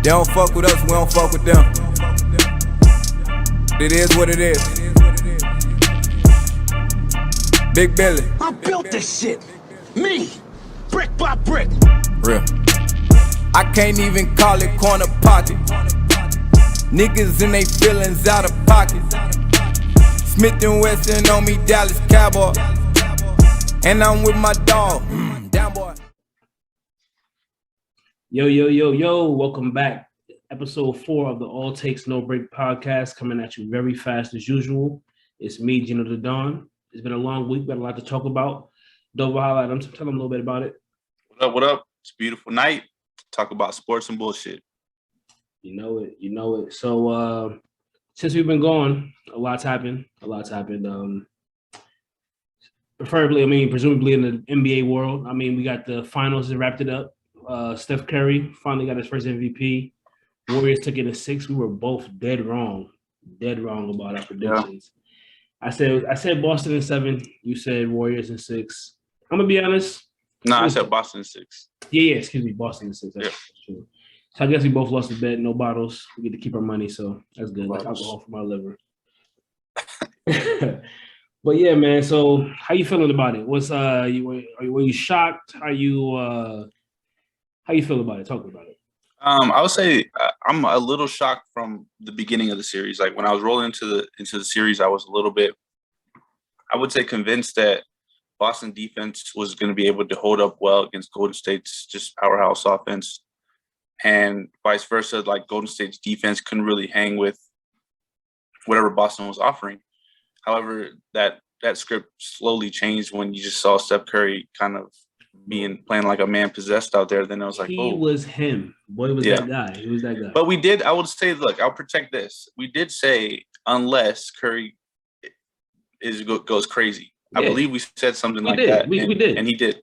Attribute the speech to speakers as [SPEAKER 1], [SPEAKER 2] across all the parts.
[SPEAKER 1] They don't fuck with us, we don't fuck with them. It is what it is. Big Billy.
[SPEAKER 2] I built this shit. Me. Brick by brick.
[SPEAKER 1] Real. I can't even call it corner pocket. Niggas in they feelings out of pocket. Smith and Wesson on me, Dallas Cowboy. And I'm with my dog. Down boy.
[SPEAKER 3] Yo, welcome back. Episode 4 of the All Takes No Break podcast, coming at you very fast as usual. It's me, Geno the Don. It's been a long week, got a lot to talk about. Dova, highlight them, tell them a little bit about it.
[SPEAKER 4] What up? It's a beautiful night. Talk about sports and bullshit.
[SPEAKER 3] You know it. So since we've been gone, a lot's happened. Presumably in the NBA world. We got the finals that wrapped it up. Steph Curry finally got his first MVP. Warriors took it in 6. We were both dead wrong about our predictions. Yeah. I said Boston in 7. You said Warriors in 6. I'm gonna be honest.
[SPEAKER 4] No, I said Boston in 6.
[SPEAKER 3] Yeah. Excuse me, Boston in 6. That's true. So I guess we both lost the bet. No bottles. We get to keep our money, so that's good. That's alcohol from our liver. But yeah, man. So how you feeling about it? Were you shocked? How you feel about it? Talk about it.
[SPEAKER 4] I would say I'm a little shocked from the beginning of the series. Like when I was rolling into the series, I was a little bit, I would say, convinced that Boston defense was going to be able to hold up well against Golden State's just powerhouse offense, and vice versa. Like Golden State's defense couldn't really hang with whatever Boston was offering. However, that script slowly changed when you just saw Steph Curry kind of playing like a man possessed out there. Then I was like,
[SPEAKER 3] he was him. Boy, was that guy. He was that guy.
[SPEAKER 4] But I would say, look, I'll protect this. We did say unless Curry goes crazy. Yeah. I believe we said something that.
[SPEAKER 3] We did.
[SPEAKER 4] And he did.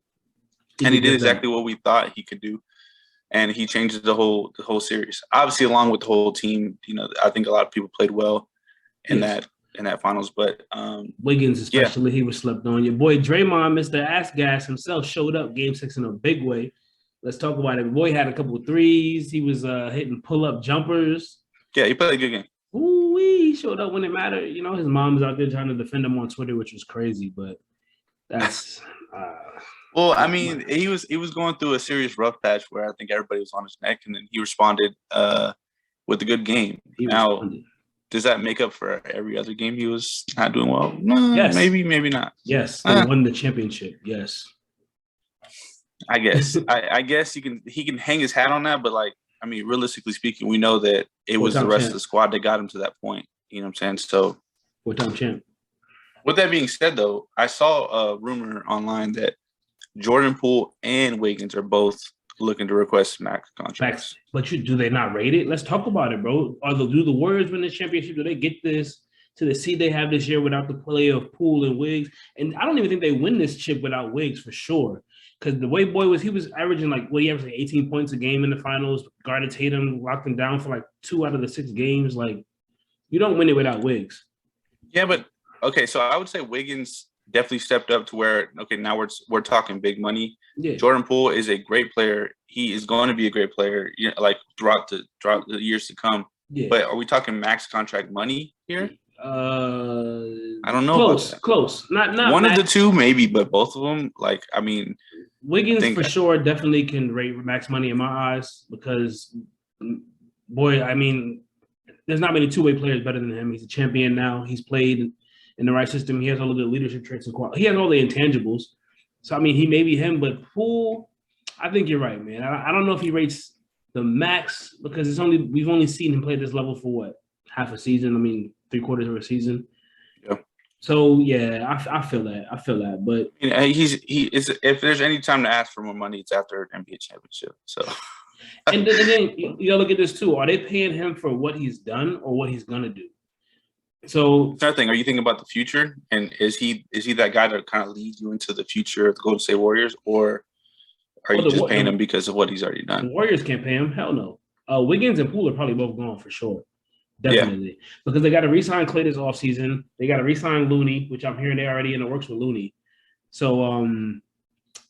[SPEAKER 4] He did exactly what we thought he could do. And he changed the whole series. Obviously, along with the whole team, I think a lot of people played well in that finals, but
[SPEAKER 3] Wiggins especially, he was slept on. Your boy Draymond, Mr. Ass Gas himself, showed up Game 6 in a big way. Let's talk about it. Boy had a couple of threes. He was hitting pull-up jumpers.
[SPEAKER 4] Yeah, he played a good game.
[SPEAKER 3] Ooh, he showed up when it mattered. His mom was out there trying to defend him on Twitter, which was crazy, but that's
[SPEAKER 4] well, he was going through a serious rough patch where I think everybody was on his neck, and then he responded with a good game. Does that make up for every other game he was not doing well? No, yes. Maybe not.
[SPEAKER 3] Yes, they won the championship. Yes,
[SPEAKER 4] I guess. I guess he can hang his hat on that, but realistically speaking, we know that it was the rest of the squad that got him to that point. You know what I'm saying? So,
[SPEAKER 3] four-time champ.
[SPEAKER 4] With that being said, though, I saw a rumor online that Jordan Poole and Wiggins are both looking to request max contracts.
[SPEAKER 3] But do they not rate it? Let's talk about it, bro. Do the Warriors win this championship? Do they get this to the seed they have this year without the play of Poole and Wiggs? And I don't even think they win this chip without Wiggs for sure. Because the way Boy was, he was averaging he averaged 18 points a game in the finals, guarded Tatum, locked him down for 2 out of the 6 games. You don't win it without Wiggs.
[SPEAKER 4] Yeah, but okay, so I would say Wiggins definitely stepped up to where, okay, now we're talking big money. Yeah. Jordan Poole is a great player. He is going to be a great player, throughout the years to come. Yeah. But are we talking max contract money here? I don't know.
[SPEAKER 3] Close. Not
[SPEAKER 4] one max. Of the two, maybe, but both of them,
[SPEAKER 3] Wiggins for sure definitely can rate max money in my eyes because, boy, there's not many two-way players better than him. He's a champion now. He's played in the right system. He has all of the leadership traits and quality. He has all the intangibles. So, he may be him, but Poole, I think you're right, man. I don't know if he rates the max because we've only seen him play at this level for what? Half a season? 3/4 of a season. Yeah. So, yeah, I feel that. But
[SPEAKER 4] if there's any time to ask for more money, it's after an NBA championship. So
[SPEAKER 3] and then you gotta look at this too. Are they paying him for what he's done or what he's gonna do? So
[SPEAKER 4] another thing, are you thinking about the future? And is he that guy that kind of leads you into the future of the Golden State Warriors, or are you just paying him because of what he's already done?
[SPEAKER 3] The Warriors can't pay him. Hell no. Wiggins and Poole are probably both gone for sure. Definitely. Yeah. Because they got to re-sign Clay this offseason. They got to re-sign Looney, which I'm hearing they're already in the works with Looney. So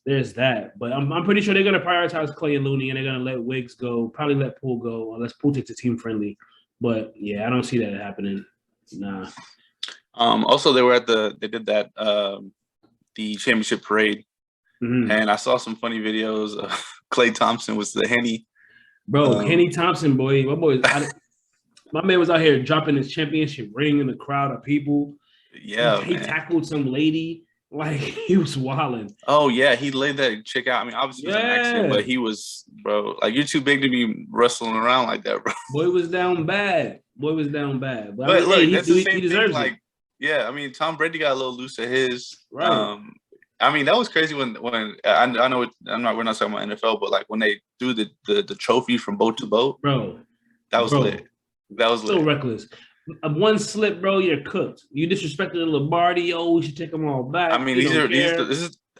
[SPEAKER 3] there's that. But I'm pretty sure they're going to prioritize Clay and Looney, and they're going to let Wiggs go, probably let Poole go, unless Poole takes a team friendly. But, yeah, I don't see that happening. Nah.
[SPEAKER 4] Also, they did that, the championship parade. Mm-hmm. And I saw some funny videos of Klay Thompson was the Henny.
[SPEAKER 3] Bro, Henny Thompson, boy. My man was out here dropping his championship ring in the crowd of people.
[SPEAKER 4] Yeah,
[SPEAKER 3] he tackled some lady. Like, he was wilding.
[SPEAKER 4] Oh, yeah. He laid that chick out. I mean, obviously it was an accident, but he was, bro, like, you're too big to be wrestling around like that, bro.
[SPEAKER 3] Boy was down bad. But
[SPEAKER 4] I mean,
[SPEAKER 3] look,
[SPEAKER 4] that's the same
[SPEAKER 3] he
[SPEAKER 4] thing.
[SPEAKER 3] It.
[SPEAKER 4] Like, yeah, I mean, Tom Brady got a little loose at his.
[SPEAKER 3] Right.
[SPEAKER 4] I mean, that was crazy when I know we're not talking about NFL, but like when they threw the trophy from boat to boat,
[SPEAKER 3] bro,
[SPEAKER 4] that was lit. That was
[SPEAKER 3] so reckless. One slip, bro, you're cooked. You disrespected the Lombardi. Oh, we should take them all back.
[SPEAKER 4] I mean,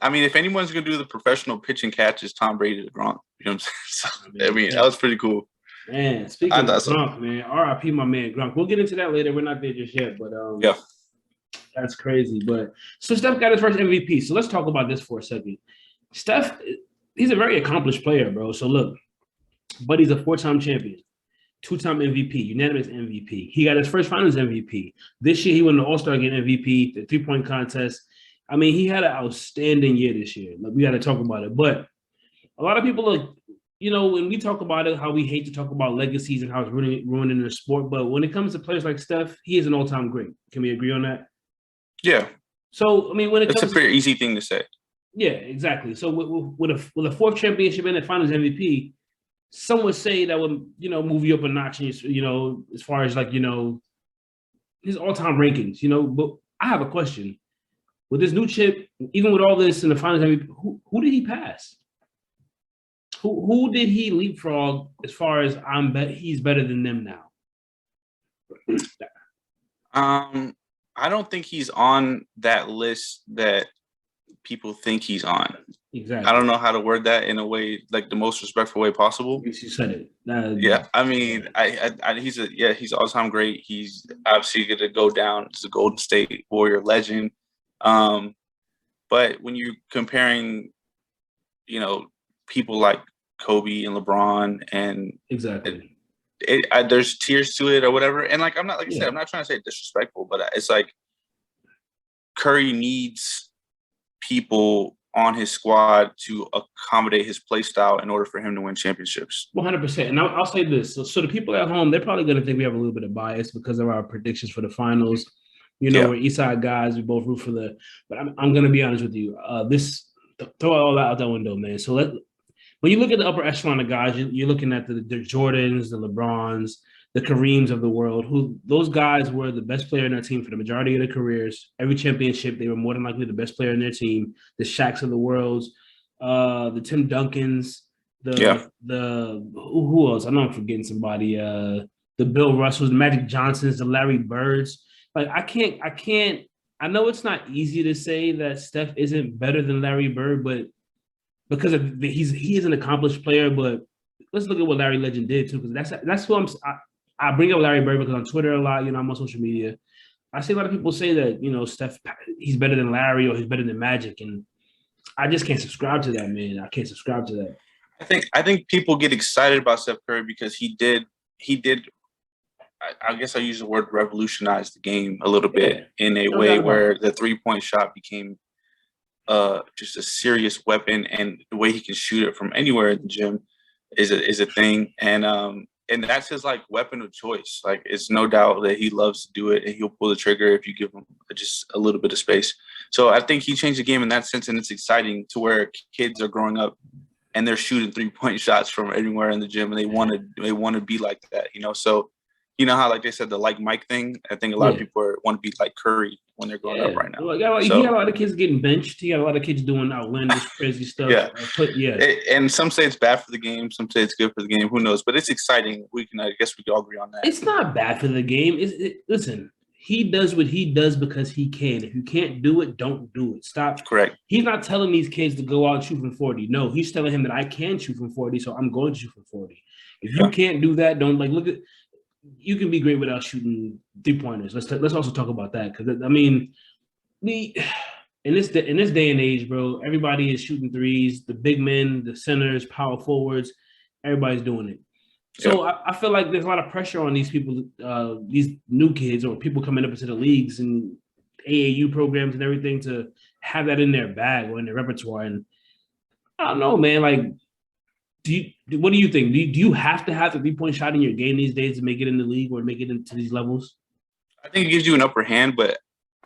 [SPEAKER 4] I mean, if anyone's gonna do the professional pitch and catch, it's Tom Brady to Gronk. You know what I'm saying? So, I mean, that was pretty cool.
[SPEAKER 3] Man, speaking of Gronk, man, R.I.P. my man Gronk. We'll get into that later. We're not there just yet, but
[SPEAKER 4] yeah.
[SPEAKER 3] That's crazy. But so Steph got his first MVP. So let's talk about this for a second. Steph, he's a very accomplished player, bro. So look, but he's a 4-time champion, 2-time MVP, unanimous MVP. He got his first finals MVP. This year, he won the All-Star Game MVP, the 3-point contest. I mean, he had an outstanding year this year. Like, we got to talk about it. But a lot of people look, you know, when we talk about it, how we hate to talk about legacies and how it's ruining the sport. But when it comes to players like Steph, he is an all-time great. Can we agree on that?
[SPEAKER 4] Yeah.
[SPEAKER 3] So, I mean, when
[SPEAKER 4] it's a pretty easy thing to say.
[SPEAKER 3] Yeah, exactly. So with a 4th championship and a finals MVP, some would say that would, you know, move you up a notch, you know, as far as like, you know, his all-time rankings, you know. But I have a question. With this new chip, even with all this in the finals MVP, who did he pass? Who did he leapfrog as far as he's better than them now?
[SPEAKER 4] I don't think he's on that list that people think he's on.
[SPEAKER 3] Exactly.
[SPEAKER 4] I don't know how to word that in a way, like the most respectful way possible.
[SPEAKER 3] You said it.
[SPEAKER 4] Yeah, I mean, he's all-time great. He's obviously going to go down as a Golden State Warrior legend. But when you're comparing, you know, people like Kobe and LeBron and
[SPEAKER 3] exactly.
[SPEAKER 4] There's tiers to it or whatever. And like, I'm not, like I said, I'm not trying to say disrespectful, but it's like Curry needs people on his squad to accommodate his play style in order for him to win championships.
[SPEAKER 3] 100%. And I'll say this. So the people at home, they're probably going to think we have a little bit of bias because of our predictions for the finals. You know, we're Eastside guys. We both root for but I'm going to be honest with you. Throw all that out that window, man. So when you look at the upper echelon of guys, you're looking at the Jordans, the LeBrons, the Kareems of the world, who those guys were the best player in their team for the majority of their careers. Every championship, they were more than likely the best player in their team. The Shaqs of the world, the Tim Duncans, who else? I know I'm forgetting somebody. The Bill Russells, the Magic Johnsons, the Larry Birds. Like I know it's not easy to say that Steph isn't better than Larry Bird, but because he is an accomplished player, but let's look at what Larry Legend did too, because that's who I bring up Larry Bird because on Twitter a lot, you know, I'm on social media. I see a lot of people say that, you know, Steph, he's better than Larry or he's better than Magic, and I just can't subscribe to that, man. I can't subscribe to that.
[SPEAKER 4] I think people get excited about Steph Curry because he did. I guess I use the word revolutionize the game a little bit in a way where the 3-point shot became just a serious weapon, and the way he can shoot it from anywhere in the gym is a thing. And that's his like weapon of choice. Like, it's no doubt that he loves to do it, and he'll pull the trigger if you give him just a little bit of space. So I think he changed the game in that sense, and it's exciting to where kids are growing up and they're shooting 3-point shots from anywhere in the gym, and they want to be like that, you know. So you know how, like they said, the like Mike thing? I think a lot of people want to be like Curry when they're growing up right now.
[SPEAKER 3] He got a lot of kids getting benched. He got a lot of kids doing outlandish, crazy stuff.
[SPEAKER 4] And some say it's bad for the game. Some say it's good for the game. Who knows? But it's exciting. I guess we can all agree on that.
[SPEAKER 3] It's not bad for the game. Listen, he does what he does because he can. If you can't do it, don't do it. Stop.
[SPEAKER 4] Correct.
[SPEAKER 3] He's not telling these kids to go out and shoot from 40. No, he's telling him that I can shoot from 40, so I'm going to shoot from 40. If you can't do that, don't look at. You can be great without shooting 3-pointers. Let's also talk about that, because I mean, in this day and age, bro, everybody is shooting threes. The big men, the centers, power forwards, everybody's doing it. So I feel like there's a lot of pressure on these people, these new kids or people coming up into the leagues and AAU programs and everything to have that in their bag or in their repertoire. And I don't know, man. Like, what do you think? Do you have to have the 3-point shot in your game these days to make it in the league or make it into these levels?
[SPEAKER 4] I think it gives you an upper hand, but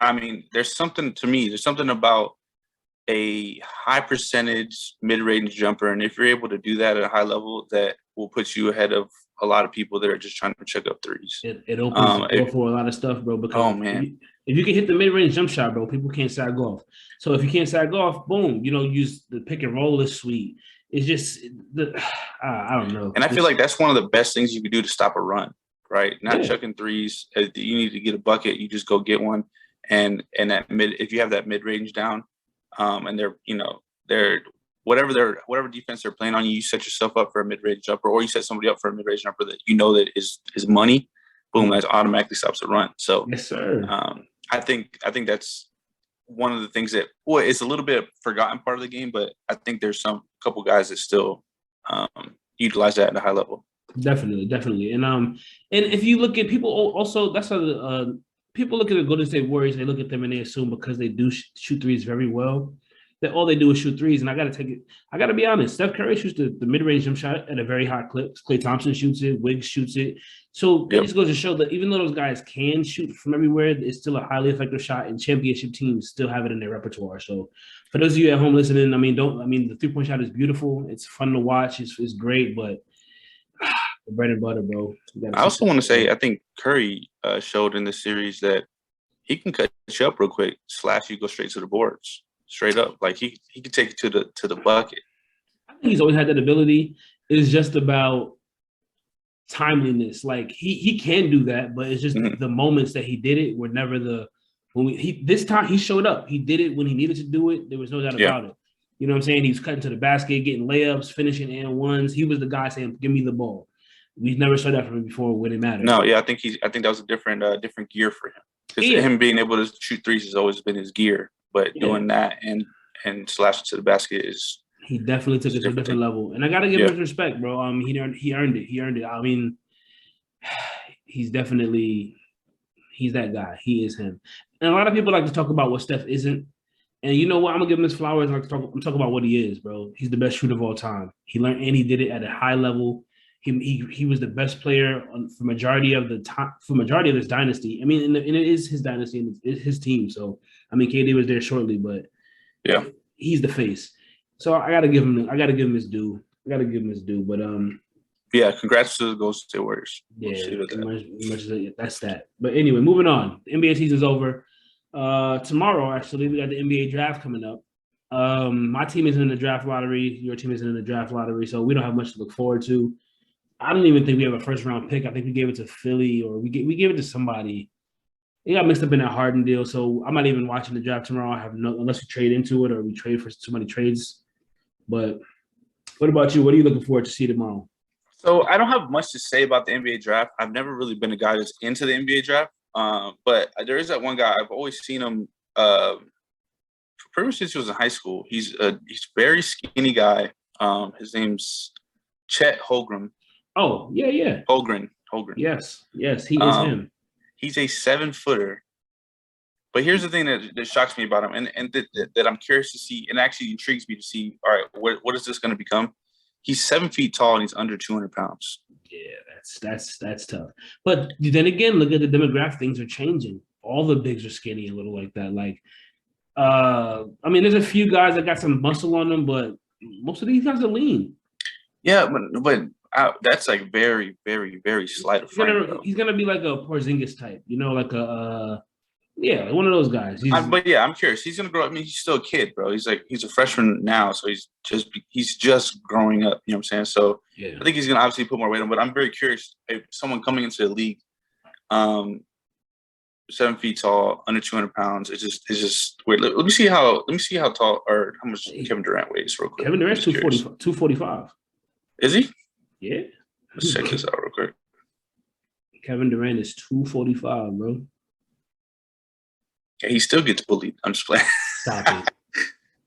[SPEAKER 4] I mean, there's something about a high percentage mid-range jumper, and if you're able to do that at a high level, that will put you ahead of a lot of people that are just trying to check up threes.
[SPEAKER 3] It opens the door for a lot of stuff, bro. Because if you can hit the mid-range jump shot, bro, people can't sag off. So if you can't sag off, boom, use the pick and roll is sweet. It's just I don't know.
[SPEAKER 4] And I feel like that's one of the best things you could do to stop a run, right? Not chucking threes. You need to get a bucket. You just go get one. And if you have that mid-range down, and they're whatever defense they're playing on, you set yourself up for a mid-range jumper, or you set somebody up for a mid-range jumper that that is money. Boom, that automatically stops the run. So
[SPEAKER 3] yes, sir.
[SPEAKER 4] I think that's one of the things that it's a little bit forgotten part of the game, but I think there's couple guys that still utilize that at a high level.
[SPEAKER 3] Definitely. And if you look at people also, that's how people look at the Golden State Warriors, they look at them and they assume because they do shoot threes very well, that all they do is shoot threes. And I got to be honest, Steph Curry shoots the mid-range jump shot at a very high clip. Klay Thompson shoots it. Wiggs shoots it. So it just goes to show that even though those guys can shoot from everywhere, it's still a highly effective shot, and championship teams still have it in their repertoire. So for those of you at home listening, the 3-point shot is beautiful. It's fun to watch. It's great, but the bread and butter, bro.
[SPEAKER 4] I also want to say, I think Curry showed in this series that he can cut you up real quick, slash you, go straight to the boards, straight up. Like he can take you to the bucket.
[SPEAKER 3] I think he's always had that ability. It's just about timeliness. Like he can do that, but it's just the moments that he did it were never this time he showed up. He did it when he needed to do it. There was no doubt about it. You know what I'm saying? He was cutting to the basket, getting layups, finishing and ones. He was the guy saying, "Give me the ball." We've never saw that from him before when it mattered.
[SPEAKER 4] No, I think that was a different gear for him. Because him being able to shoot threes has always been his gear, but doing that and slashing to the basket is.
[SPEAKER 3] He definitely took it to a different level, and I got to give him respect, bro. He earned it. I mean, he's that guy. He is him. And a lot of people like to talk about what Steph isn't. And you know what? I'm gonna give him his flowers. I'm talking about what he is, bro. He's the best shooter of all time. He learned and he did it at a high level. He was the best player for majority of the time, for majority of his dynasty. I mean, and it is his dynasty and it's his team. So I mean, KD was there shortly, but he's the face. So I gotta give him his due. But
[SPEAKER 4] congrats to the Golden State Warriors.
[SPEAKER 3] That's that. But anyway, moving on. The NBA season's over. Tomorrow, actually, we got the NBA draft coming up. My team isn't in the draft lottery. Your team isn't in the draft lottery, so we don't have much to look forward to. I don't even think we have a first round pick. I think we gave it to Philly, or we gave it to somebody. It got mixed up in that Harden deal, so I'm not even watching the draft tomorrow. Unless we trade into it or we trade for too many trades. But what about you? What are you looking forward to see tomorrow?
[SPEAKER 4] So I don't have much to say about the NBA draft. I've never really been a guy that's into the NBA draft. But there is that one guy. I've always seen him pretty much since he was in high school. He's a very skinny guy. His name's Chet Holmgren.
[SPEAKER 3] Oh, yeah.
[SPEAKER 4] Holmgren.
[SPEAKER 3] Yes, he is him.
[SPEAKER 4] He's a 7-footer. But here's the thing that shocks me about him, and that I'm curious to see, and actually intrigues me to see, all right, what is this going to become? He's 7 feet tall and he's under 200 pounds.
[SPEAKER 3] Yeah, that's tough. But then again, look at the demographic. Things are changing. All the bigs are skinny a little like that. Like, I mean, there's a few guys that got some muscle on them, but most of these guys are lean.
[SPEAKER 4] Yeah, but that's like very, very, very slight of frame.
[SPEAKER 3] He's gonna be like a Porzingis type, like a one of those guys.
[SPEAKER 4] But I'm curious. He's gonna grow up. I mean, he's still a kid, bro. He's a freshman now, so he's just growing up. You know what I'm saying? So I think he's gonna obviously put more weight on. But I'm very curious if someone coming into the league, 7 feet tall, under 200 pounds. It's just weird. Let me see how tall or how much Kevin Durant weighs real quick.
[SPEAKER 3] Kevin Durant's 245.
[SPEAKER 4] Is he?
[SPEAKER 3] Yeah.
[SPEAKER 4] Let's check this out real quick.
[SPEAKER 3] Kevin Durant is 245, bro.
[SPEAKER 4] Yeah, he still gets bullied. I'm just playing.
[SPEAKER 3] Stop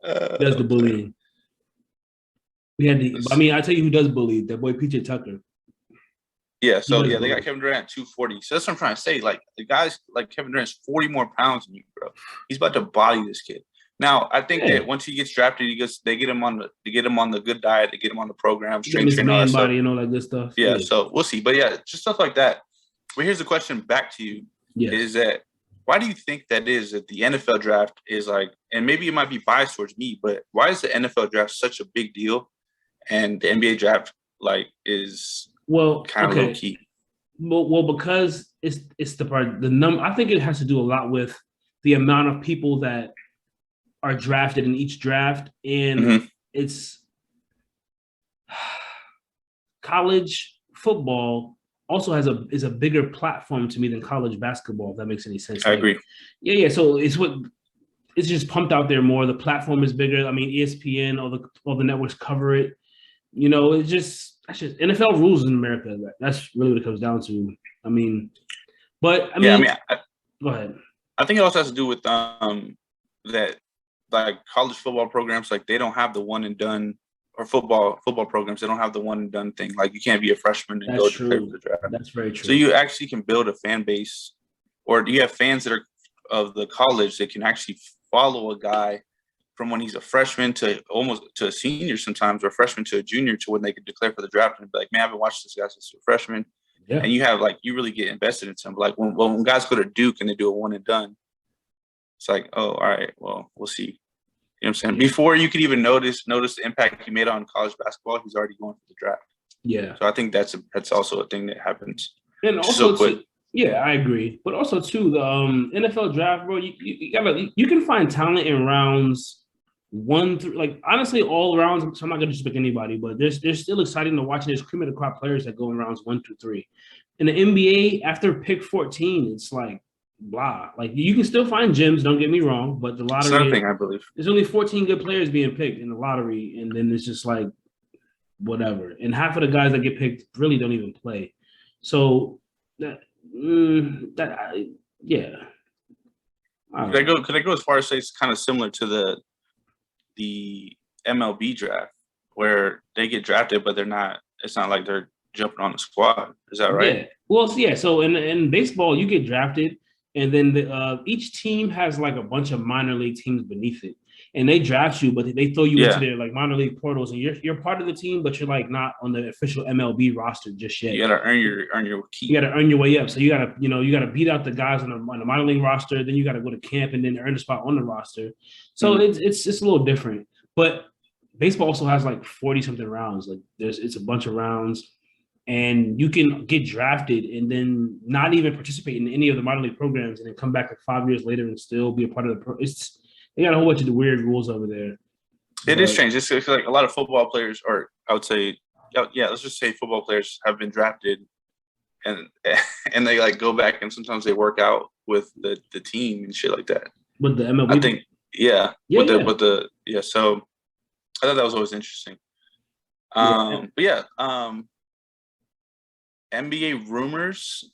[SPEAKER 3] it. Does the bullying. We had the. I mean, I tell you who does bully. That boy PJ Tucker.
[SPEAKER 4] Yeah, so they got Kevin Durant at 240. So that's what I'm trying to say. Like the guys like Kevin Durant's 40 more pounds than you, bro. He's about to body this kid. Now, I think that once he gets drafted, they get him on the good diet, they get him on the program, strength training,
[SPEAKER 3] man body and all that good stuff.
[SPEAKER 4] Yeah, so we'll see. But yeah, just stuff like that. But here's the question back to you: is that why do you think that is that the NFL draft is like, and maybe it might be biased towards me, but why is the NFL draft such a big deal, and the NBA draft like is kind of low key?
[SPEAKER 3] Well, because it's the part I think it has to do a lot with the amount of people that are drafted in each draft, and it's college football also is a bigger platform to me than college basketball, if that makes any sense.
[SPEAKER 4] I agree.
[SPEAKER 3] Yeah. So it's just pumped out there more. The platform is bigger. I mean, ESPN, all the networks cover it. You know, that's just NFL rules in America. That's really what it comes down to. I mean, go ahead.
[SPEAKER 4] I think it also has to do with that. Like college football programs, like they don't have the one and done, or football programs, they don't have the one and done thing. Like you can't be a freshman and go to play for the draft.
[SPEAKER 3] That's very true.
[SPEAKER 4] So you actually can build a fan base, or you have fans that are of the college that can actually follow a guy from when he's a freshman to almost to a senior sometimes, or a freshman to a junior, to when they could declare for the draft and be like, man, I've been watching this guy since a freshman. Yeah. And you have you really get invested in something. Like when guys go to Duke and they do a one and done, it's like, oh, all right, well, we'll see. You know what I'm saying? Before you could even notice the impact he made on college basketball, he's already going for the draft. Yeah. So I think that's also a thing that happens.
[SPEAKER 3] And also, I agree. But also too, the NFL draft, bro, you can find talent in rounds 1 through, like, honestly, all rounds. So I'm not gonna disrespect anybody, but they're still exciting to watch. There's cream of the crop players that go in rounds 1 through 3. In the NBA, after pick 14, it's like blah. Like you can still find gems, don't get me wrong, but the lottery,
[SPEAKER 4] something I believe
[SPEAKER 3] there's only 14 good players being picked in the lottery, and then it's just like whatever. And half of the guys that get picked really don't even play. So yeah.
[SPEAKER 4] Could I go as far as say it's kind of similar to the MLB draft, where they get drafted, but it's not like they're jumping on the squad. Is that right?
[SPEAKER 3] Yeah. Well, yeah. So in baseball, you get drafted, and then each team has like a bunch of minor league teams beneath it, and they draft you, but they throw you into their like minor league portals, and you're part of the team, but you're like not on the official MLB roster just yet.
[SPEAKER 4] You gotta earn your keep.
[SPEAKER 3] You gotta earn your way up. So you gotta beat out the guys on the minor league roster. Then you gotta go to camp and then earn a spot on the roster. So it's a little different. But baseball also has like 40 something rounds. Like it's a bunch of rounds. And you can get drafted and then not even participate in any of the minor league programs, and then come back like 5 years later and still be a part of the they got a whole bunch of the weird rules over there.
[SPEAKER 4] It is strange. It's like a lot of football players, or I would say, let's just say football players have been drafted, and they like go back and sometimes they work out with the team and shit like that.
[SPEAKER 3] With the MLB,
[SPEAKER 4] I think, So I thought that was always interesting. NBA rumors.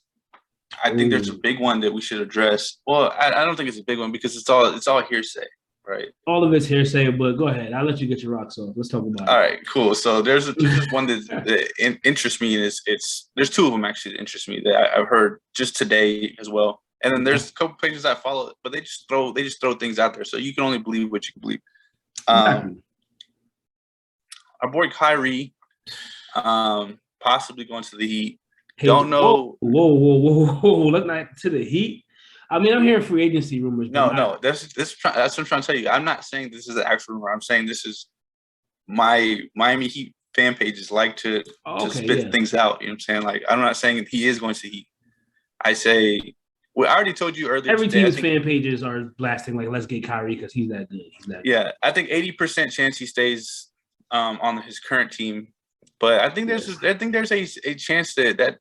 [SPEAKER 4] I think there's a big one that we should address. Well, I don't think it's a big one because it's all hearsay, right?
[SPEAKER 3] All of it's hearsay, but go ahead. I'll let you get your rocks off. Let's talk about it.
[SPEAKER 4] All right, cool. So there's one that interests me, and there's two of them actually that interest me that I've heard just today as well. And then there's a couple pages I follow, but they just throw things out there, so you can only believe what you can believe. Our boy Kyrie, possibly going to the Heat.
[SPEAKER 3] Hey, don't know. Whoa! Let's not to the Heat. I mean, I'm hearing free agency rumors.
[SPEAKER 4] No. That's what I'm trying to tell you. I'm not saying this is the actual rumor. I'm saying this is my Miami Heat fan pages like to spit things out. You know what I'm saying? Like, I'm not saying he is going to Heat. I say, I already told you earlier.
[SPEAKER 3] Every team's fan pages are blasting like, "Let's get Kyrie because he's that good."
[SPEAKER 4] Yeah, I think 80% chance he stays on his current team, but I think there's a chance that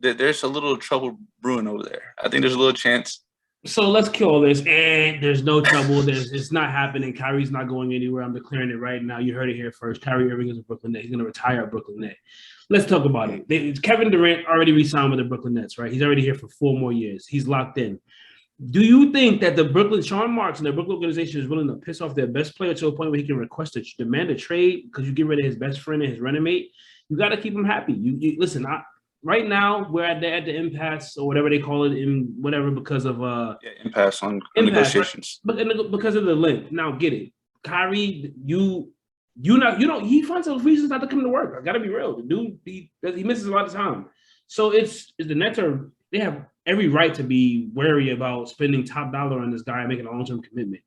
[SPEAKER 4] there's a little trouble brewing over there. I think there's a little chance.
[SPEAKER 3] So let's kill this. And there's no trouble. It's not happening. Kyrie's not going anywhere. I'm declaring it right now. You heard it here first. Kyrie Irving is a Brooklyn Net. He's going to retire a Brooklyn Net. Let's talk about it. Kevin Durant already re-signed with the Brooklyn Nets, right? He's already here for 4 more years. He's locked in. Do you think that Sean Marks and the Brooklyn organization is willing to piss off their best player to a point where he can demand a trade because you get rid of his best friend and his running mate? You got to keep him happy. You listen. Right now, we're at the impasse or whatever they call it in whatever because of
[SPEAKER 4] impasse on negotiations.
[SPEAKER 3] Right? But because of the length. Now get it, Kyrie. He finds those reasons not to come to work. I gotta be real. The dude he misses a lot of time. So it's the Nets they have every right to be wary about spending top dollar on this guy and making a long-term commitment.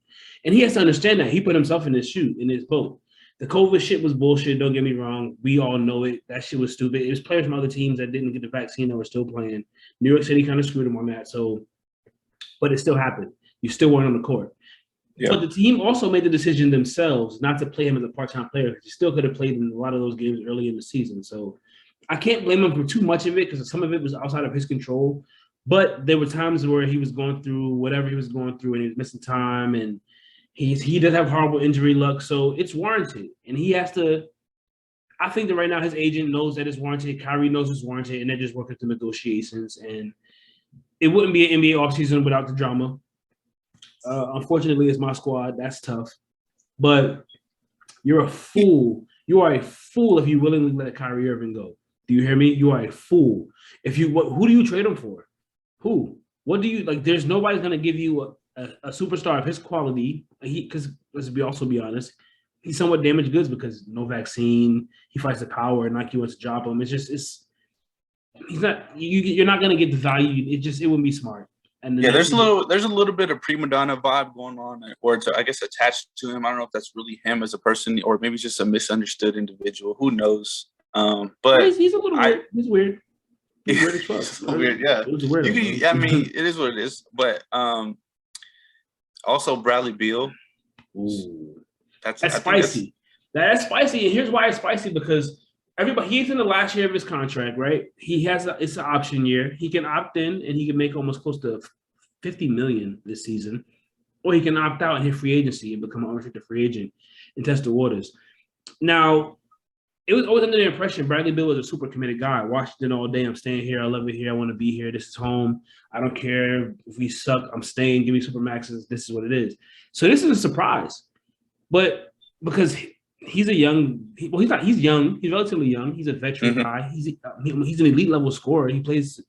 [SPEAKER 3] And he has to understand that. He put himself in his boat. The COVID shit was bullshit. Don't get me wrong. We all know it. That shit was stupid. It was players from other teams that didn't get the vaccine that were still playing. New York City kind of screwed them on that. So, but it still happened. You still weren't on the court. Yeah. But the team also made the decision themselves not to play him as a part-time player. He still could have played in a lot of those games early in the season. So I can't blame him for too much of it because some of it was outside of his control. But there were times where he was going through whatever he was going through and he was missing time and he does have horrible injury luck. So it's warranted. And he has to – I think that right now his agent knows that it's warranted. Kyrie knows it's warranted, and they're just working through negotiations. And it wouldn't be an NBA offseason without the drama. Unfortunately, it's my squad. That's tough. But you're a fool. You are a fool if you willingly let Kyrie Irving go. Do you hear me? You are a fool. Who do you trade him for? Who? What do you like? There's nobody's gonna give you a superstar of his quality. Because let's be honest, he's somewhat damaged goods because no vaccine. He fights the power, and Nike wants to drop him. He's not. You're not gonna get the value. It wouldn't be smart. And
[SPEAKER 4] there's a little bit of prima donna vibe going on, or it's, I guess, attached to him. I don't know if that's really him as a person, or maybe it's just a misunderstood individual. Who knows? But
[SPEAKER 3] he's a little weird. He's weird. He's weird as fuck.
[SPEAKER 4] So weird, yeah.
[SPEAKER 3] It was weird.
[SPEAKER 4] I mean, it is what it is. But also Bradley Beal.
[SPEAKER 3] Ooh, that's spicy. That's spicy, and here's why it's spicy because he's in the last year of his contract, right? It's an option year. He can opt in and he can make almost close to $50 million this season, or he can opt out and hit free agency and become an unrestricted free agent and test the waters. Now, it was always under the impression Bradley Beal was a super committed guy. Washington all day. I'm staying here. I love it here. I want to be here. This is home. I don't care if we suck. I'm staying. Give me super maxes. This is what it is. So this is a surprise, but because he's young. He's young. He's relatively young. He's a veteran guy. He's an elite level scorer. He plays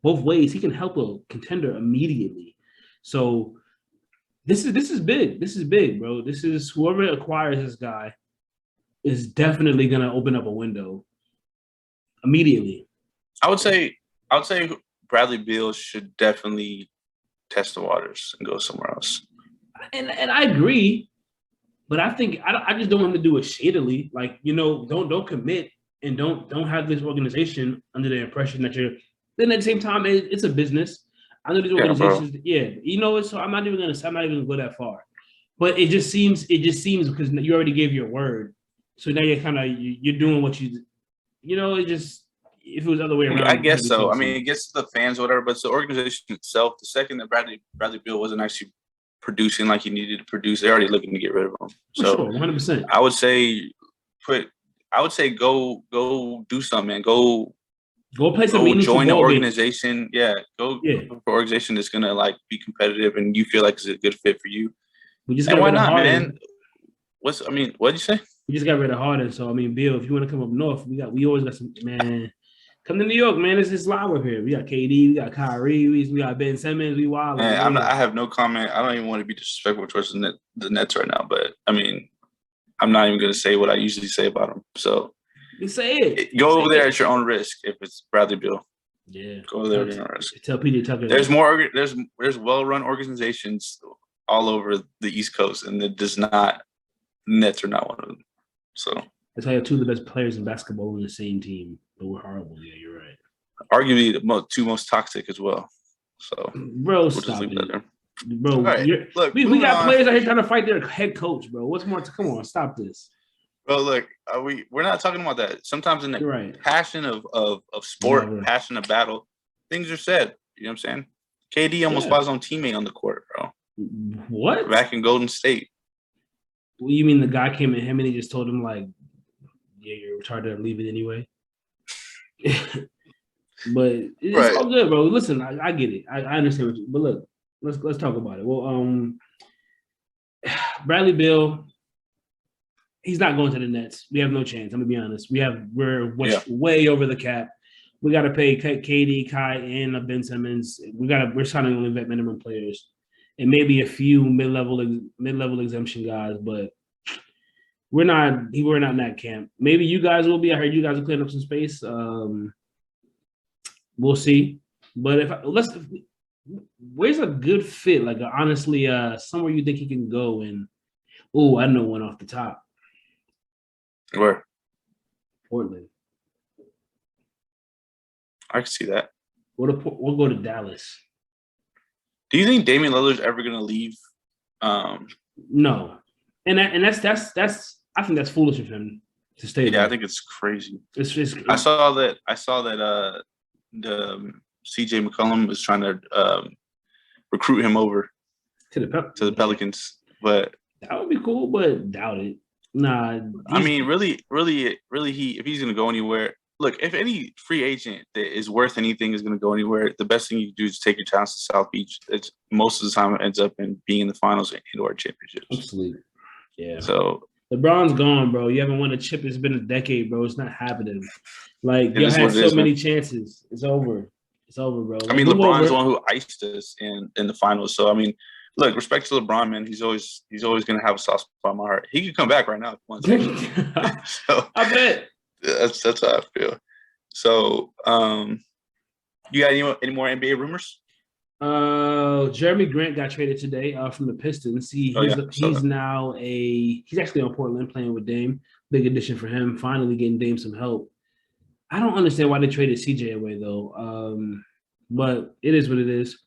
[SPEAKER 3] both ways. He can help a contender immediately. So this is big. This is big, bro. This is whoever acquires this guy is definitely going to open up a window immediately.
[SPEAKER 4] I would say Bradley Beal should definitely test the waters and go somewhere else.
[SPEAKER 3] And I agree, but I think I just don't want him to do it shadily. Like, don't commit and don't have this organization under the impression that you're. Then at the same time, it's a business. I know these organizations. So I'm not even gonna go that far. But it just seems because you already gave your word. So now you're doing what you. It just. If it was the other way around,
[SPEAKER 4] I guess so. I mean, it gets to the fans or whatever, but it's the organization itself. The second that Bradley Beal wasn't actually producing like he needed to produce, they're already looking to get rid of him. So,
[SPEAKER 3] 100%.
[SPEAKER 4] I would say go do something, man. Go
[SPEAKER 3] play some meaningful
[SPEAKER 4] join the
[SPEAKER 3] ball
[SPEAKER 4] organization.
[SPEAKER 3] Game.
[SPEAKER 4] Go for an organization that's gonna be competitive and you feel like it's a good fit for you.
[SPEAKER 3] We just
[SPEAKER 4] and why not,
[SPEAKER 3] Harden.
[SPEAKER 4] man? What'd you say?
[SPEAKER 3] We just got rid of Harden. So Bill, if you want to come up north, we always got some man. Come to New York, man. It's live up here. We got KD, we got Kyrie, we got Ben Simmons, we wild.
[SPEAKER 4] Man, I have no comment. I don't even want to be disrespectful towards the Nets right now, but I mean, I'm not even going to say what I usually say about them. So
[SPEAKER 3] you say it.
[SPEAKER 4] Go over there at your own risk. If it's Bradley Beal,
[SPEAKER 3] yeah,
[SPEAKER 4] go over there at your own risk.
[SPEAKER 3] Tell PJ Tucker.
[SPEAKER 4] There's more. There's well-run organizations all over the East Coast, and Nets are not one of them. So
[SPEAKER 3] that's how you have two of the best players in basketball on the same team, but we're horrible. Yeah, you're right.
[SPEAKER 4] Arguably the two most toxic as well. So,
[SPEAKER 3] bro, stop it. Bro,
[SPEAKER 4] right, look,
[SPEAKER 3] we got players out here trying to fight their head coach, bro. What's more? Come on, stop this.
[SPEAKER 4] Bro, look, we're not talking about that. Sometimes in the passion of sport, passion of battle, things are said. You know what I'm saying? KD almost fought his own teammate on the court, bro.
[SPEAKER 3] What?
[SPEAKER 4] Back in Golden State.
[SPEAKER 3] Well, you mean the guy came at him and he just told him you're retarded, leave it anyway? But it's all good, bro. Listen, I get it. I understand what you. But look, let's talk about it. Well, Bradley Beal, he's not going to the Nets. We have no chance. I'm gonna be honest. We're way over the cap. We got to pay KD, Kai, and Ben Simmons. We're signing only vet minimum players, and maybe a few mid-level exemption guys, but we're not in that camp. Maybe you guys will be. I heard you guys are clearing up some space. We'll see. But where's a good fit? Like honestly, somewhere you think he can go and I know one off the top.
[SPEAKER 4] Where?
[SPEAKER 3] Portland.
[SPEAKER 4] I can see that.
[SPEAKER 3] We'll go to Dallas.
[SPEAKER 4] Do you think Damian Lillard's ever going to leave?
[SPEAKER 3] No, and that's I think that's foolish of him to stay.
[SPEAKER 4] Yeah, I think it's crazy.
[SPEAKER 3] It's
[SPEAKER 4] I saw that the CJ McCollum was trying to recruit him over
[SPEAKER 3] to the
[SPEAKER 4] Pelicans, but
[SPEAKER 3] that would be cool. But doubt it. Nah,
[SPEAKER 4] I mean, really, if he's going to go anywhere. Look, if any free agent that is worth anything is going to go anywhere, the best thing you can do is take your talents to South Beach. It's most of the time it ends up in being in the finals and/or championships.
[SPEAKER 3] Absolutely. Yeah.
[SPEAKER 4] So
[SPEAKER 3] LeBron's gone, bro. You haven't won a chip. It's been a decade, bro. It's not happening. Like you had so many chances. It's over. It's over, bro.
[SPEAKER 4] I mean, LeBron's the one who iced us in the finals. So I mean, look, respect to LeBron, man. He's always going to have a soft spot in my heart. He could come back right now if he wants to. So
[SPEAKER 3] I bet.
[SPEAKER 4] That's how I feel. So, you got any more NBA rumors?
[SPEAKER 3] Jeremy Grant got traded today from the Pistons. He's actually on Portland playing with Dame. Big addition for him. Finally getting Dame some help. I don't understand why they traded CJ away though. But it is what it is.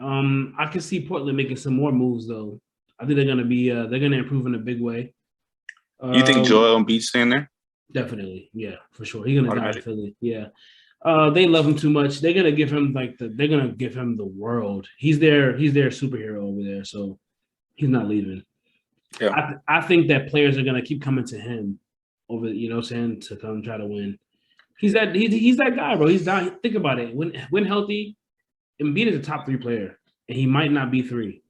[SPEAKER 3] I can see Portland making some more moves though. I think they're gonna improve in a big way.
[SPEAKER 4] You think Joel Embiid's staying there?
[SPEAKER 3] Definitely, yeah, for sure. He's gonna die in Philly. Yeah, they love him too much. They're gonna give him the world. He's their superhero over there, so he's not leaving.
[SPEAKER 4] Yeah,
[SPEAKER 3] I think that players are gonna keep coming to him over, to come try to win. He's that guy, bro. He's down. Think about it. When healthy, Embiid is a top 3 player, and he might not be 3.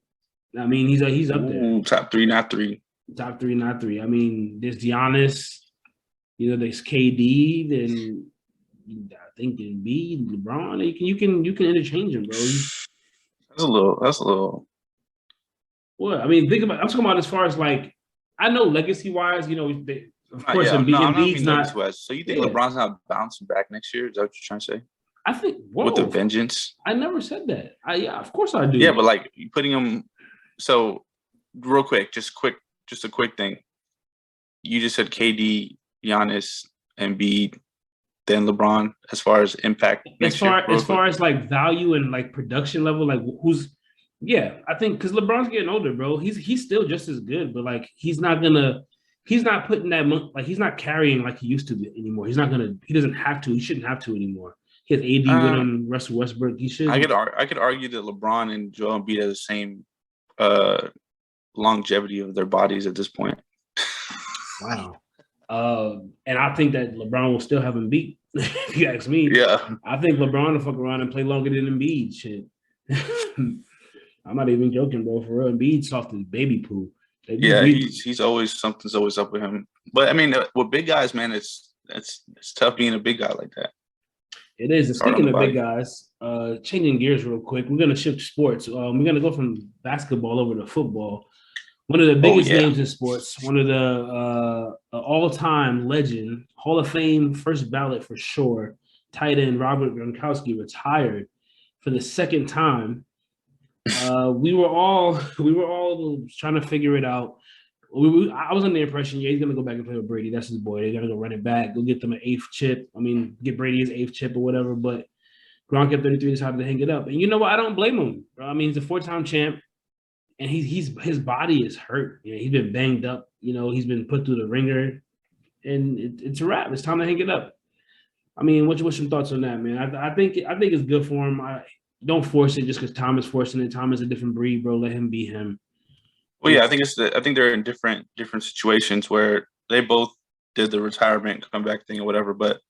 [SPEAKER 3] I mean, he's up there.
[SPEAKER 4] Top 3, not 3.
[SPEAKER 3] Top 3, not 3. I mean, there's Giannis. There's KD, then I think Embiid, LeBron. You can interchange them, bro.
[SPEAKER 4] That's a little.
[SPEAKER 3] What? I mean, I'm talking about as far as like, I know legacy wise, of course, Embiid's not.
[SPEAKER 4] So you think LeBron's not bouncing back next year? Is that what you're trying to say?
[SPEAKER 3] I think
[SPEAKER 4] with a vengeance.
[SPEAKER 3] I never said that. Yeah, of course I do.
[SPEAKER 4] Yeah, but like you putting him. So real quick, just a quick thing. You just said KD, Giannis, Embiid, then LeBron. As far as impact,
[SPEAKER 3] as far as like value and like production level, like I think because LeBron's getting older, bro. He's still just as good, but like he's not putting that like he's not carrying like he used to anymore. He doesn't have to. He shouldn't have to anymore. He has AD with him, Russell Westbrook. He should.
[SPEAKER 4] I could argue that LeBron and Joel Embiid have the same longevity of their bodies at this point.
[SPEAKER 3] Wow. And I think that LeBron will still have him beat. If you ask me,
[SPEAKER 4] yeah,
[SPEAKER 3] I think LeBron will fuck around and play longer than Embiid. Shit, I'm not even joking, bro. For real, Embiid's soft as baby poo.
[SPEAKER 4] He's always something's always up with him. But I mean, with big guys, man, it's tough being a big guy like that.
[SPEAKER 3] It is. And speaking of big guys, changing gears real quick, we're gonna shift sports. We're gonna go from basketball over to football. One of the biggest names in sports, one of the all-time legend, Hall of Fame, first ballot for sure, tight end Robert Gronkowski retired for the second time. We were all trying to figure it out. I was under the impression, he's gonna go back and play with Brady. That's his boy. They're gonna go run it back, go get them an 8th chip. I mean, get Brady his 8th chip or whatever. But Gronk at 33 decided to hang it up, and you know what? I don't blame him, bro. I mean, he's a 4-time champ. And his body is hurt. He's been banged up. He's been put through the ringer, and it's a wrap. It's time to hang it up. I mean, what's your thoughts on that, man? I think it's good for him. Don't force it just because Tom is forcing it. Tom is a different breed, bro. Let him be him.
[SPEAKER 4] Well, yeah, I think they're in different situations where they both did the retirement comeback thing or whatever. But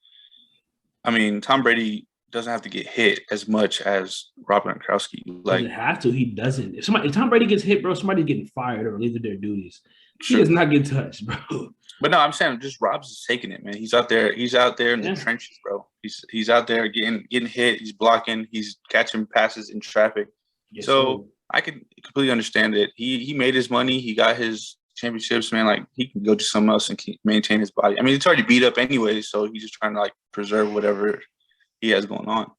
[SPEAKER 4] I mean, Tom Brady doesn't have to get hit as much as Rob Gronkowski. Like,
[SPEAKER 3] doesn't have to. He doesn't. If Tom Brady gets hit, bro, somebody's getting fired or relieved of their duties. He does not get touched, bro.
[SPEAKER 4] But no, I'm saying just Rob's just taking it, man. He's out there in the trenches, bro. He's out there getting hit. He's blocking. He's catching passes in traffic. Yes, so I can completely understand it. He made his money. He got his championships, man. Like, he can go to somewhere else and maintain his body. I mean, it's already beat up anyway, so he's just trying to like preserve whatever he has going on.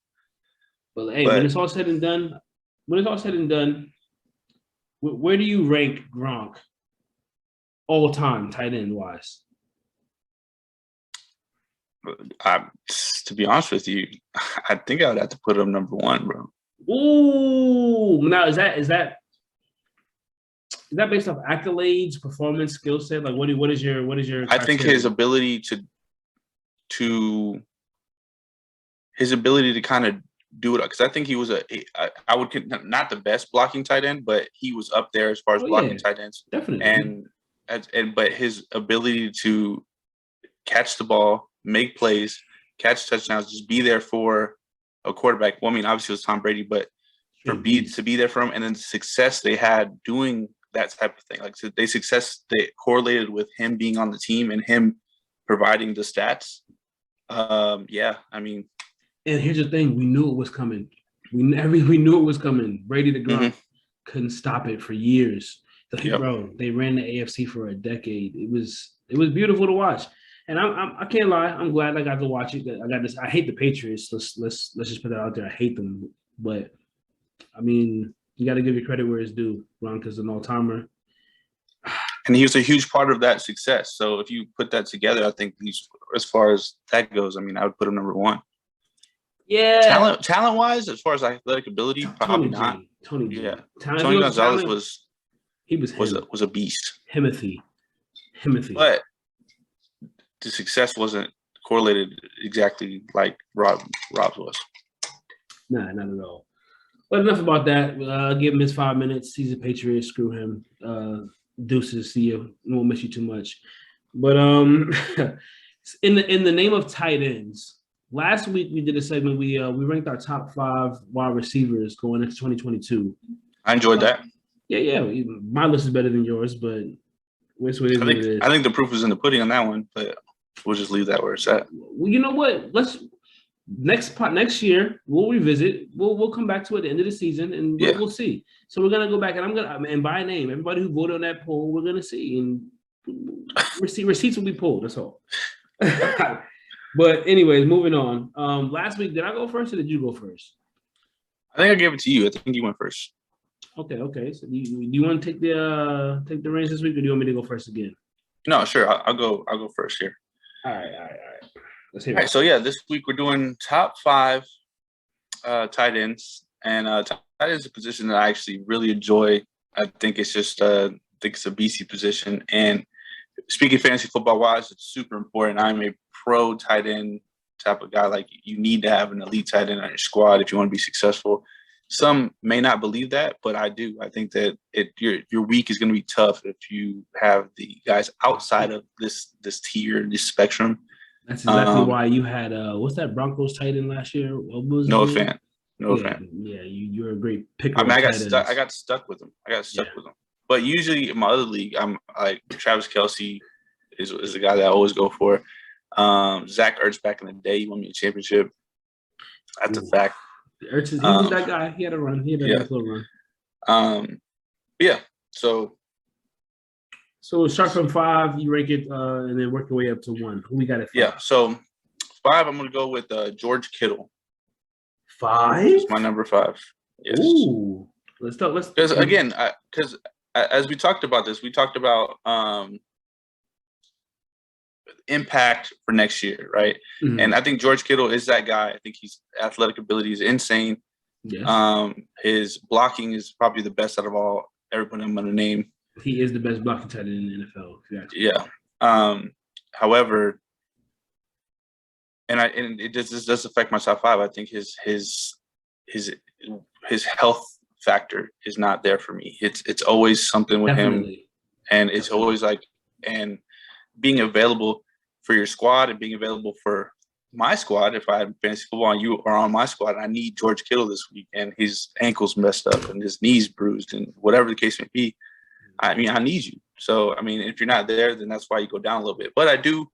[SPEAKER 3] Well, hey, when it's all said and done, where do you rank Gronk all time tight end wise?
[SPEAKER 4] To be honest with you, I think I would have to put him number 1, bro.
[SPEAKER 3] Ooh, now is that based off accolades, performance, skill set? Like, what is your?
[SPEAKER 4] I think his ability to kind of do it, because I think he was I would not the best blocking tight end, but he was up there as far as blocking tight ends,
[SPEAKER 3] definitely.
[SPEAKER 4] But his ability to catch the ball, make plays, catch touchdowns, just be there for a quarterback. Well, I mean, obviously it was Tom Brady, but to be there for him, and then the success they had doing that type of thing, like, so they correlated with him being on the team and him providing the stats. Yeah, I mean.
[SPEAKER 3] And here's the thing: we knew it was coming. We knew it was coming. Brady to Gronk couldn't stop it for years. Bro, they ran the AFC for a decade. It was beautiful to watch, and I can't lie. I'm glad I got to watch it. I got this. I hate the Patriots. Let's just put that out there. I hate them, but I mean, you got to give your credit where it's due. Gronk is an all-timer,
[SPEAKER 4] and he was a huge part of that success. So if you put that together, I think he's, as far as that goes, I mean, I would put him number 1.
[SPEAKER 3] Yeah,
[SPEAKER 4] talent wise, as far as athletic ability, probably not.
[SPEAKER 3] Tony G.
[SPEAKER 4] Yeah, Tony Gonzalez was a beast.
[SPEAKER 3] Himothy.
[SPEAKER 4] But the success wasn't correlated exactly like Rob's was.
[SPEAKER 3] Nah, not at all. But enough about that. Give him his 5 minutes. He's a Patriot. Screw him. Deuces. See you. Won't miss you too much. But in the name of tight ends. Last week we did a segment. We ranked our top 5 wide receivers going into 2022.
[SPEAKER 4] I enjoyed that.
[SPEAKER 3] Yeah. My list is better than yours, but what it is.
[SPEAKER 4] I think the proof is in the pudding on that one, but we'll just leave that where it's at.
[SPEAKER 3] Well, you know what? Let's next year we'll revisit. We'll come back to it at the end of the season, and we'll see. So we're gonna go back, and by name, everybody who voted on that poll, we're gonna see, and receipts will be pulled. That's all. But anyways, moving on. Last week, did I go first or did you go first?
[SPEAKER 4] I think I gave it to you. I think you went first.
[SPEAKER 3] Okay. So do you want to take the reins this week, or do you want me to go first again?
[SPEAKER 4] No, sure. I'll go first here.
[SPEAKER 3] All right. Let's hear it.
[SPEAKER 4] All right. So yeah, this week we're doing top 5 tight ends, and tight end is a position that I actually really enjoy. I think it's just I think it's a BC position, and speaking fantasy football wise, it's super important. I'm a pro tight end type of guy. Like, you need to have an elite tight end on your squad if you want to be successful. Some may not believe that, but I do. I think that your week is going to be tough if you have the guys outside of this tier, this spectrum.
[SPEAKER 3] That's exactly why you had what's that Broncos tight end last year?
[SPEAKER 4] Noah Fant.
[SPEAKER 3] Yeah, you're a great picker.
[SPEAKER 4] I mean, I got stuck with him. But usually in my other league, I'm like Travis Kelce is the guy that I always go for. Zach Ertz back in the day, he won me a championship. That's a fact.
[SPEAKER 3] Ertz, he was that guy. He had a run. He had a nice little run.
[SPEAKER 4] Yeah. So
[SPEAKER 3] start from 5, you rank it, and then work your way up to 1. Who we got at 5?
[SPEAKER 4] Yeah. So 5, I'm going to go with George Kittle.
[SPEAKER 3] 5?
[SPEAKER 4] It's my number 5. Yes.
[SPEAKER 3] Ooh. Let's
[SPEAKER 4] because again, because as we talked about this, we talked about impact for next year, right? Mm-hmm. And I think George Kittle is that guy. I think his athletic ability is insane. Yes. His blocking is probably the best out of all everyone I'm going to name.
[SPEAKER 3] He is the best blocking tight end in the NFL.
[SPEAKER 4] Yeah. However, and it does affect my top 5. I think his health factor is not there for me. It's always something with him, and it's always like, and being available for your squad and being available for my squad, if I had fantasy football and you are on my squad, I need George Kittle this week, and his ankle's messed up and his knee's bruised and whatever the case may be. I mean, I need you. So, I mean, if you're not there, then that's why you go down a little bit. But I do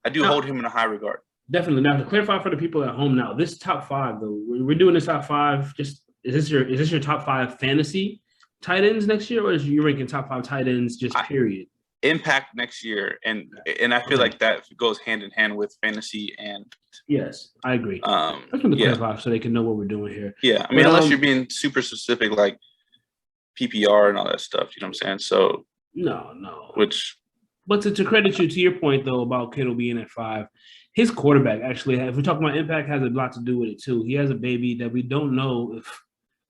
[SPEAKER 4] hold him in a high regard.
[SPEAKER 3] Definitely. Now, to clarify for the people at home now, this top five, though, we're doing this top five. Just is this your top five fantasy tight ends next year, or is you ranking top five tight ends just period?
[SPEAKER 4] Impact next year, and I feel like that goes hand in hand with fantasy and.
[SPEAKER 3] Yes, I agree. I just want to clarify so they can know what we're doing here.
[SPEAKER 4] Yeah, I mean, unless you're being super specific, like PPR and all that stuff, you know what I'm saying? So
[SPEAKER 3] no.
[SPEAKER 4] But
[SPEAKER 3] to credit you to your point though about Kittle being at 5, his quarterback actually, if we talk about impact, has a lot to do with it too. He has a baby that we don't know if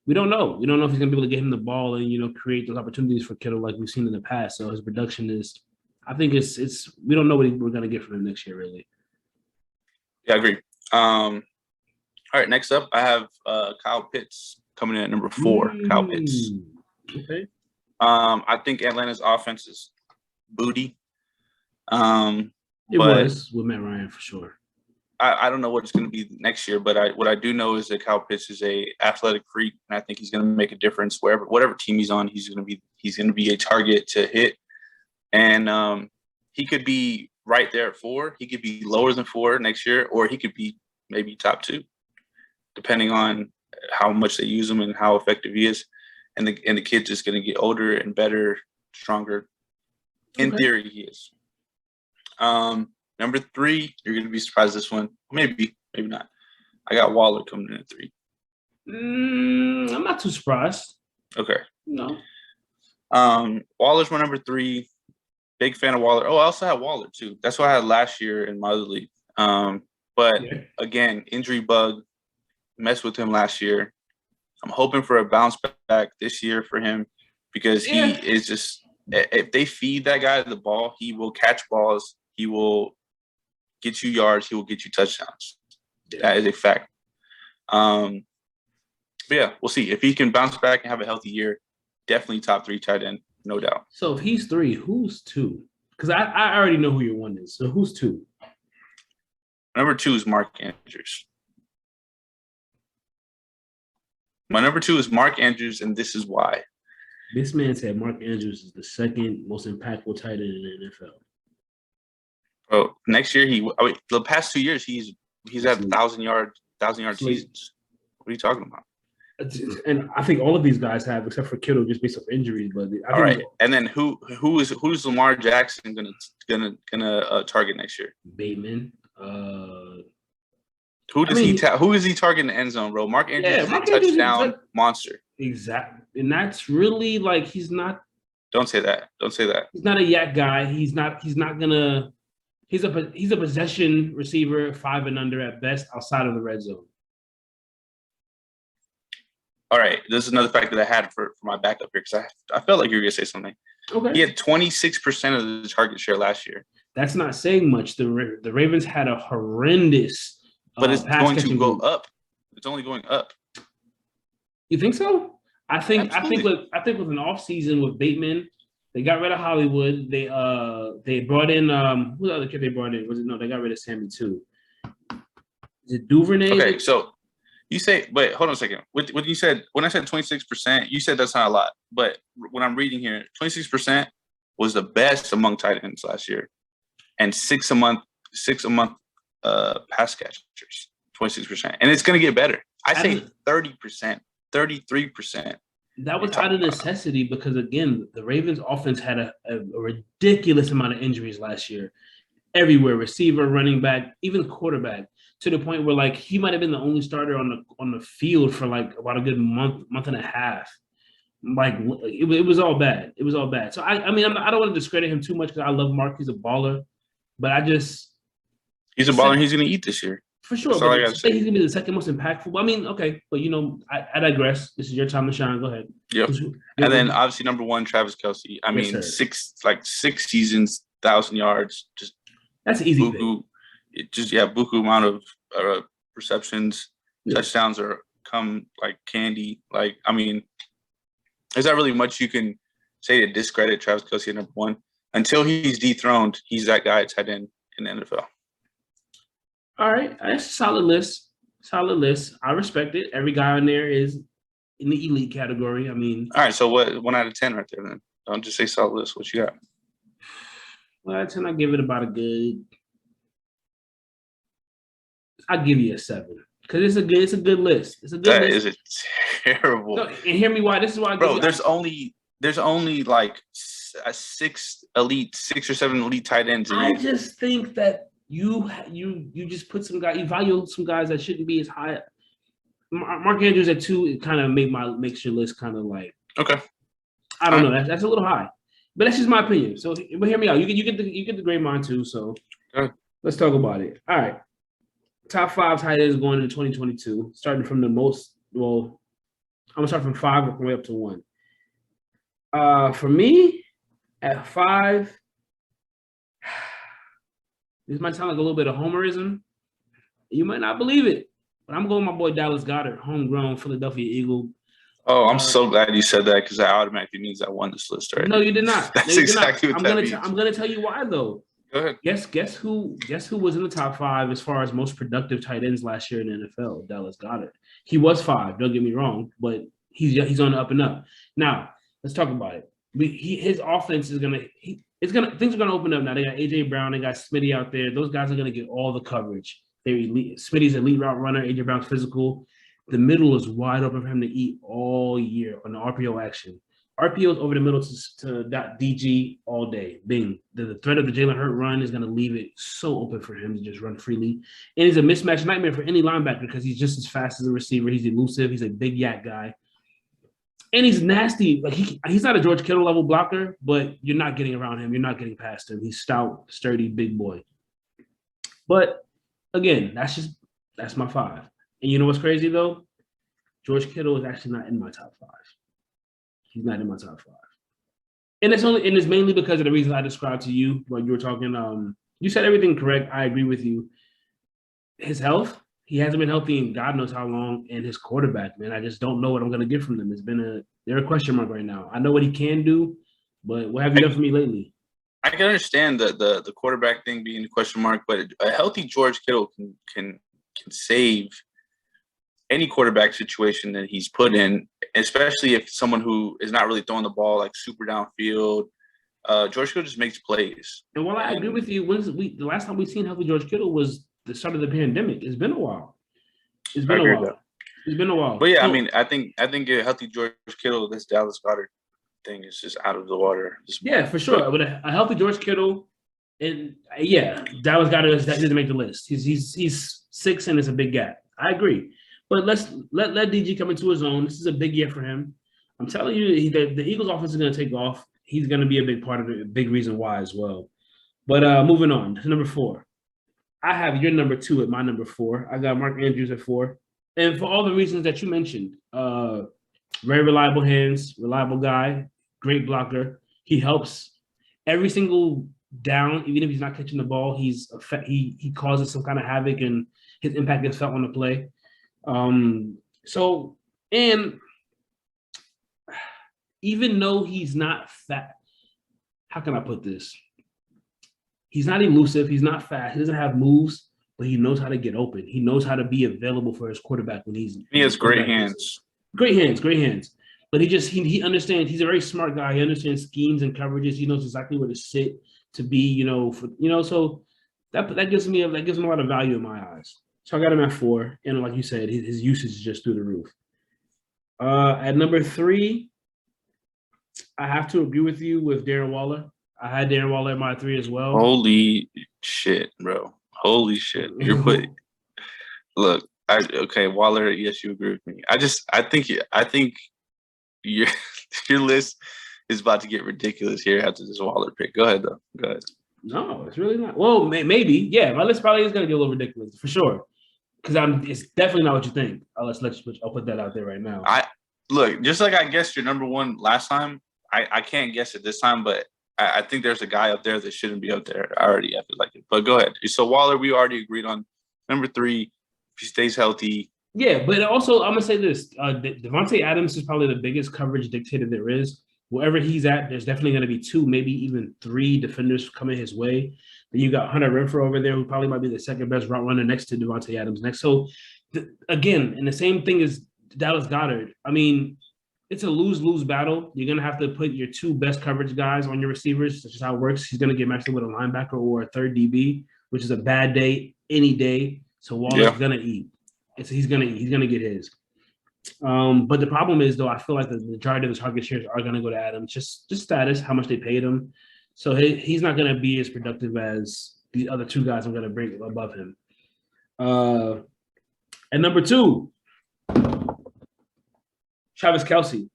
[SPEAKER 3] he's gonna be able to get him the ball and create those opportunities for Kittle like we've seen in the past. So his production is, I think it's we don't know what we're gonna get from him next year really.
[SPEAKER 4] Yeah, I agree. All right, next up I have Kyle Pitts coming in at number 4. Kyle Pitts.
[SPEAKER 3] Okay.
[SPEAKER 4] I think Atlanta's offense is booty.
[SPEAKER 3] It was with Matt Ryan for sure.
[SPEAKER 4] I don't know what it's going to be next year, but what I do know is that Kyle Pitts is a athletic freak, and I think he's going to make a difference whatever team he's on. He's going to be a target to hit, and he could be right there at 4. He could be lower than 4 next year, or he could be maybe top 2, depending on how much they use him and how effective he is. And the kid's just going to get older and better, stronger. In theory, he is. Number 3, you're going to be surprised this one. Maybe not. I got Waller coming in at 3.
[SPEAKER 3] I'm not too surprised.
[SPEAKER 4] Okay.
[SPEAKER 3] No.
[SPEAKER 4] Waller's my number 3. Big fan of Waller. Oh, I also had Waller too. That's what I had last year in my other league. But again, injury bug messed with him last year. I'm hoping for a bounce back this year for him because he is just – if they feed that guy the ball, he will catch balls. He will get you yards. He will get you touchdowns. That is a fact. But, yeah, we'll see. If he can bounce back and have a healthy year, definitely top 3 tight end, no doubt.
[SPEAKER 3] So if he's 3, who's 2? Because I already know who your 1 is. So who's 2?
[SPEAKER 4] Number 2 is Mark Andrews. My number 2 is Mark Andrews, and this is why.
[SPEAKER 3] This man said Mark Andrews is the second most impactful tight end in the NFL.
[SPEAKER 4] Bro, next year the past 2 years he's had 1,000-yard seasons. What are you talking about?
[SPEAKER 3] And I think all of these guys have, except for Kittle, just based off injuries. But
[SPEAKER 4] all right, and then who's Lamar Jackson gonna target next year?
[SPEAKER 3] Bateman.
[SPEAKER 4] Who is he targeting the end zone, bro? Mark Andrews is a touchdown monster.
[SPEAKER 3] Exactly. And that's really like he's not.
[SPEAKER 4] Don't say that.
[SPEAKER 3] He's not a yak guy. He's a possession receiver, 5 and under at best outside of the red zone.
[SPEAKER 4] All right. This is another fact that I had for my backup here because I felt like you were going to say something.
[SPEAKER 3] Okay.
[SPEAKER 4] He had 26% of the target share last year.
[SPEAKER 3] That's not saying much. The Ravens had a horrendous
[SPEAKER 4] but it's going to go up. It's only going up.
[SPEAKER 3] You think so? I think
[SPEAKER 4] Absolutely.
[SPEAKER 3] with an offseason with Bateman, they got rid of Hollywood. They brought in who the other kid they brought in? They got rid of Sammy too. Is it Duvernay?
[SPEAKER 4] Okay, so you say wait, hold on a second. When you said when I said 26%, you said that's not a lot. But when I'm reading here, 26% was the best among tight ends last year. And 6 a month pass catchers, 26%. And it's going to get better. I say 30%, 33%.
[SPEAKER 3] That was out of necessity because, again, the Ravens offense had a ridiculous amount of injuries last year. Everywhere, receiver, running back, even quarterback, to the point where, like, he might have been the only starter on the field for, like, about a good month and a half. Like, it was all bad. It was all bad. So, I mean, I don't want to discredit him too much because I love Mark. He's a baller. But he's
[SPEAKER 4] a baller and he's going to eat this year.
[SPEAKER 3] For sure. But he's going to be the second most impactful. I mean, okay. But, I digress. This is your time to shine. Go ahead.
[SPEAKER 4] Yep. And then, obviously, number 1, Travis Kelce. I mean, six seasons, 1,000 yards. Just
[SPEAKER 3] that's an easy
[SPEAKER 4] buku. Buku amount of receptions. Yeah. Touchdowns are come like candy. Like, I mean, there's not really much you can say to discredit Travis Kelce at number 1. Until he's dethroned, he's that guy at tight end in the NFL.
[SPEAKER 3] All right, that's a solid list. Solid list. I respect it. Every guy on there is in the elite category. I mean,
[SPEAKER 4] all right. So what? 1 out of 10 right there. Then don't just say solid list. What you got?
[SPEAKER 3] well, I tend to give it about a good. I'll give you a 7 because it's a good list. It's a good
[SPEAKER 4] That
[SPEAKER 3] list.
[SPEAKER 4] is a terrible.
[SPEAKER 3] No, and hear me why. This is why I
[SPEAKER 4] Bro, there's only like 6 or 7 elite tight ends.
[SPEAKER 3] I just think that you just put some guys, you value some guys that shouldn't be as high. Mark Andrews at 2, it kind of makes your list kind of like,
[SPEAKER 4] okay.
[SPEAKER 3] I don't know. That's a little high, but that's just my opinion. So, but hear me out. You get the grade mine too. So let's talk about it. All right, top 5 tight ends going into 2022, starting from the most. Well, I'm gonna start from 5 all the way up to 1. For me, at 5, this might sound like a little bit of homerism. You might not believe it, but I'm going with my boy Dallas Goedert, homegrown Philadelphia Eagle.
[SPEAKER 4] Oh, I'm so glad you said that because that automatically means I won this list, right?
[SPEAKER 3] No, you did not.
[SPEAKER 4] That's exactly what that means.
[SPEAKER 3] I'm gonna tell you why though.
[SPEAKER 4] Go ahead.
[SPEAKER 3] Guess who was in the top 5 as far as most productive tight ends last year in the NFL? Dallas Goedert. He was 5. Don't get me wrong, but he's on the up and up. Now let's talk about it. His offense is things are gonna open up now. They got AJ Brown, they got Smitty out there. Those guys are gonna get all the coverage. They're elite. Smitty's elite route runner. AJ Brown's physical. The middle is wide open for him to eat all year on the RPO action. RPOs over the middle to DG all day. Bing. The threat of the Jalen Hurts run is going to leave it so open for him to just run freely. And he's a mismatch nightmare for any linebacker because he's just as fast as a receiver. He's elusive. He's a big yak guy. And he's nasty. Like he's not a George Kittle level blocker, but you're not getting around him. You're not getting past him. He's stout, sturdy, big boy. But again, that's my 5. And you know what's crazy though? George Kittle is actually not in my top 5. He's not in my top 5. And it's mainly because of the reasons I described to you while you were talking. You said everything correct. I agree with you. His health, he hasn't been healthy in God knows how long. And his quarterback, man, I just don't know what I'm gonna get from them. They're a question mark right now. I know what he can do, but what have you done for me lately?
[SPEAKER 4] I can understand the quarterback thing being a question mark, but a healthy George Kittle can save any quarterback situation that he's put in, especially if someone who is not really throwing the ball like super downfield. George Kittle just makes plays.
[SPEAKER 3] And while I agree with you, the last time we seen healthy George Kittle was the start of the pandemic. It's been a while. It's been a while.
[SPEAKER 4] But yeah, I mean, I think a healthy George Kittle, this Dallas Goedert thing is just out of the water.
[SPEAKER 3] Yeah, for sure. But a healthy George Kittle, and Dallas Goedert doesn't make the list. He's 6 and it's a big gap. I agree. But let DG come into his own. This is a big year for him. I'm telling you, the Eagles' offense is going to take off. He's going to be a big part of it, a big reason why as well. But moving on to number 4. I have your number 2 at my number 4. I got Mark Andrews at 4. And for all the reasons that you mentioned, very reliable hands, reliable guy, great blocker. He helps every single down, even if he's not catching the ball. He causes some kind of havoc, and his impact is felt on the play. So, and even though he's not fat, how can I put this? He's not elusive. He's not fast. He doesn't have moves, but he knows how to get open. He knows how to be available for his quarterback when he
[SPEAKER 4] has great hands. Great hands.
[SPEAKER 3] But he understands. He's a very smart guy. He understands schemes and coverages. He knows exactly where to sit to be. So that gives him a lot of value in my eyes. So I got him at 4, and like you said, his usage is just through the roof. At number 3, I have to agree with you with Darren Waller. I had Darren Waller at my 3 as well.
[SPEAKER 4] Holy shit, bro! Holy shit! You're putting. Look, Waller. Yes, you agree with me. I think your list is about to get ridiculous here after this Waller pick. Go ahead, though. Go ahead.
[SPEAKER 3] No, it's really not. Well, maybe. Yeah, my list probably is going to get a little ridiculous for sure. Because it's definitely not what you think. I'll put that out there right now.
[SPEAKER 4] Look, just like I guessed your number 1 last time, I can't guess it this time, but I think there's a guy up there that shouldn't be up there. I feel like it. But go ahead. So Waller, we already agreed on number 3. If he stays healthy.
[SPEAKER 3] Yeah, but also I'm gonna say this: Devontae Adams is probably the biggest coverage dictator there is. wherever he's at, there's definitely going to be 2, maybe even 3 defenders coming his way. Then you got Hunter Renfrow over there, who probably might be the second best route runner next to Devontae Adams next. So, again, and the same thing is Dallas Goedert. I mean, it's a lose-lose battle. You're going to have to put your 2 best coverage guys on your receivers. That's just how it works. He's going to get matched up with a linebacker or a third DB, which is a bad day any day. So Waller's going to eat. He's going to get his. But the problem is, though, I feel like the majority of the target shares are going to go to Adams. Just status, how much they paid him. So he's not going to be as productive as the other 2 guys I'm going to bring above him. And number 2, Travis Kelce.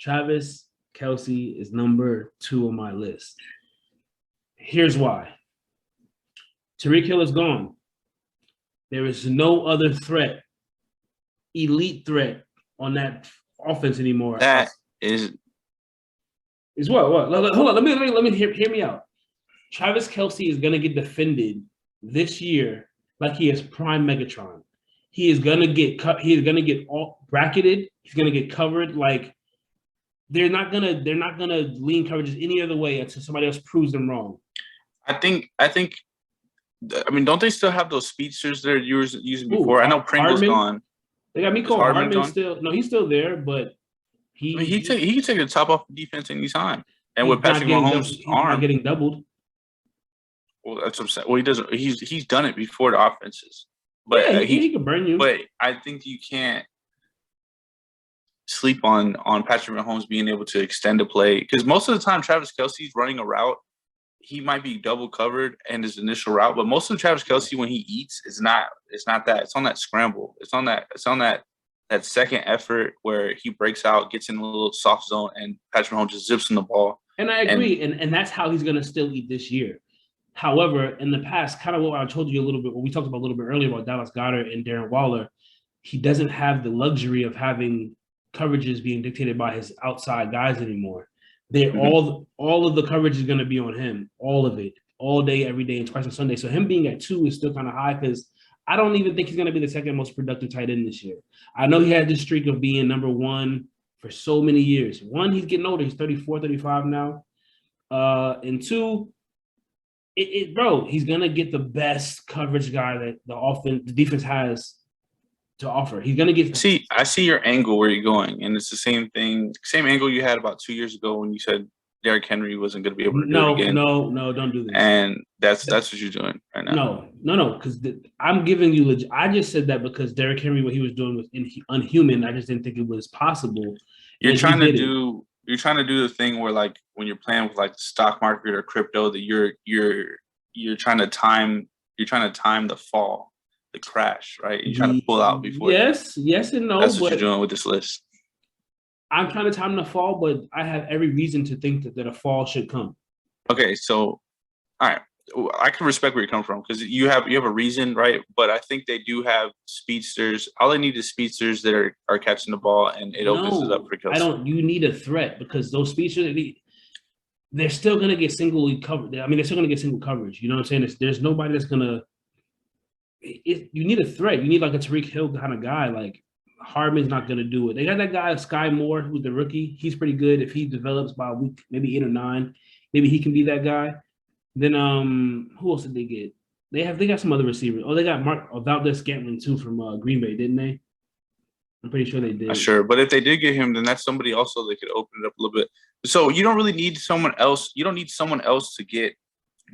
[SPEAKER 3] Travis Kelce is number 2 on my list. Here's why. Tyreek Hill is gone. There is no other threat, elite threat on that offense anymore.
[SPEAKER 4] That is
[SPEAKER 3] what? Hold on. Let me hear me out. Travis Kelce is gonna get defended this year like he is prime Megatron. He is gonna get cut. He is gonna get all bracketed. He's gonna get covered. Like they're not gonna lean coverages any other way until somebody else proves them wrong.
[SPEAKER 4] I think. I mean, don't they still have those speedsters that you were using before? I know Pringle's gone.
[SPEAKER 3] They got Mecole Hardman still. No, he's still there, but he
[SPEAKER 4] can take the top off the defense anytime. And with Patrick Mahomes' arm
[SPEAKER 3] getting doubled.
[SPEAKER 4] Well, that's what I'm saying. Well, he doesn't. He's done it before the offenses. But
[SPEAKER 3] yeah, he can burn you.
[SPEAKER 4] But I think you can't sleep on Patrick Mahomes being able to extend a play because most of the time Travis Kelce's running a route. He might be double covered in his initial route, but most of Travis Kelce when he eats is not. It's not that. It's on that scramble. It's on that second effort where he breaks out, gets in a little soft zone, and Patrick Mahomes just zips in the ball.
[SPEAKER 3] And I agree, and that's how he's going to still eat this year. However, in the past, kind of what I told you a little bit, what we talked about a little bit earlier about Dallas Goedert and Darren Waller, he doesn't have the luxury of having coverages being dictated by his outside guys anymore. All of the coverage is going to be on him, all of it, all day, every day, and twice on Sunday. So him being at 2 is still kind of high because I don't even think he's going to be the second most productive tight end this year. I know he had this streak of being number 1 for so many years. 1, he's getting older. He's 34, 35 now. And 2, bro, he's going to get the best coverage guy that the defense has to offer. He's going to get –
[SPEAKER 4] I see your angle where you're going, and it's the same angle you had about 2 years ago when you said Derrick Henry wasn't going to be able to do it again.
[SPEAKER 3] No, don't do this.
[SPEAKER 4] And that's what you're doing right now.
[SPEAKER 3] No, because I'm giving you – I just said that because Derrick Henry, what he was doing was unhuman. I just didn't think it was possible.
[SPEAKER 4] You're trying to do the thing where, like, when you're playing with, like, the stock market or crypto, that you're trying to time the fall. The crash, right? You're trying to pull out before.
[SPEAKER 3] Yes and no.
[SPEAKER 4] That's what you're doing with this list.
[SPEAKER 3] I'm trying to time the fall, but I have every reason to think that a fall should come.
[SPEAKER 4] Okay, so all right, I can respect where you're coming from because you have a reason, right? But I think they do have speedsters. All they need is speedsters that are catching the ball, and it opens it up for Kelce.
[SPEAKER 3] You need a threat because those speedsters, they're still going to get singly covered. I mean, they're still going to get single coverage. You know what I'm saying? There's nobody that's going to. You need a threat. You need like a Tyreek Hill kind of guy. Like Hardman's not going to do it. They got that guy Sky Moore, who's the rookie. He's pretty good. If he develops by a week, maybe 8 or 9, maybe he can be that guy. Then who else did they get? They got some other receivers. Oh, they got Mark Valdez-Scantling too from Green Bay, didn't they? I'm pretty sure they did.
[SPEAKER 4] Not sure, but if they did get him, then that's somebody also that could open it up a little bit. So you don't really need someone else. You don't need someone else to get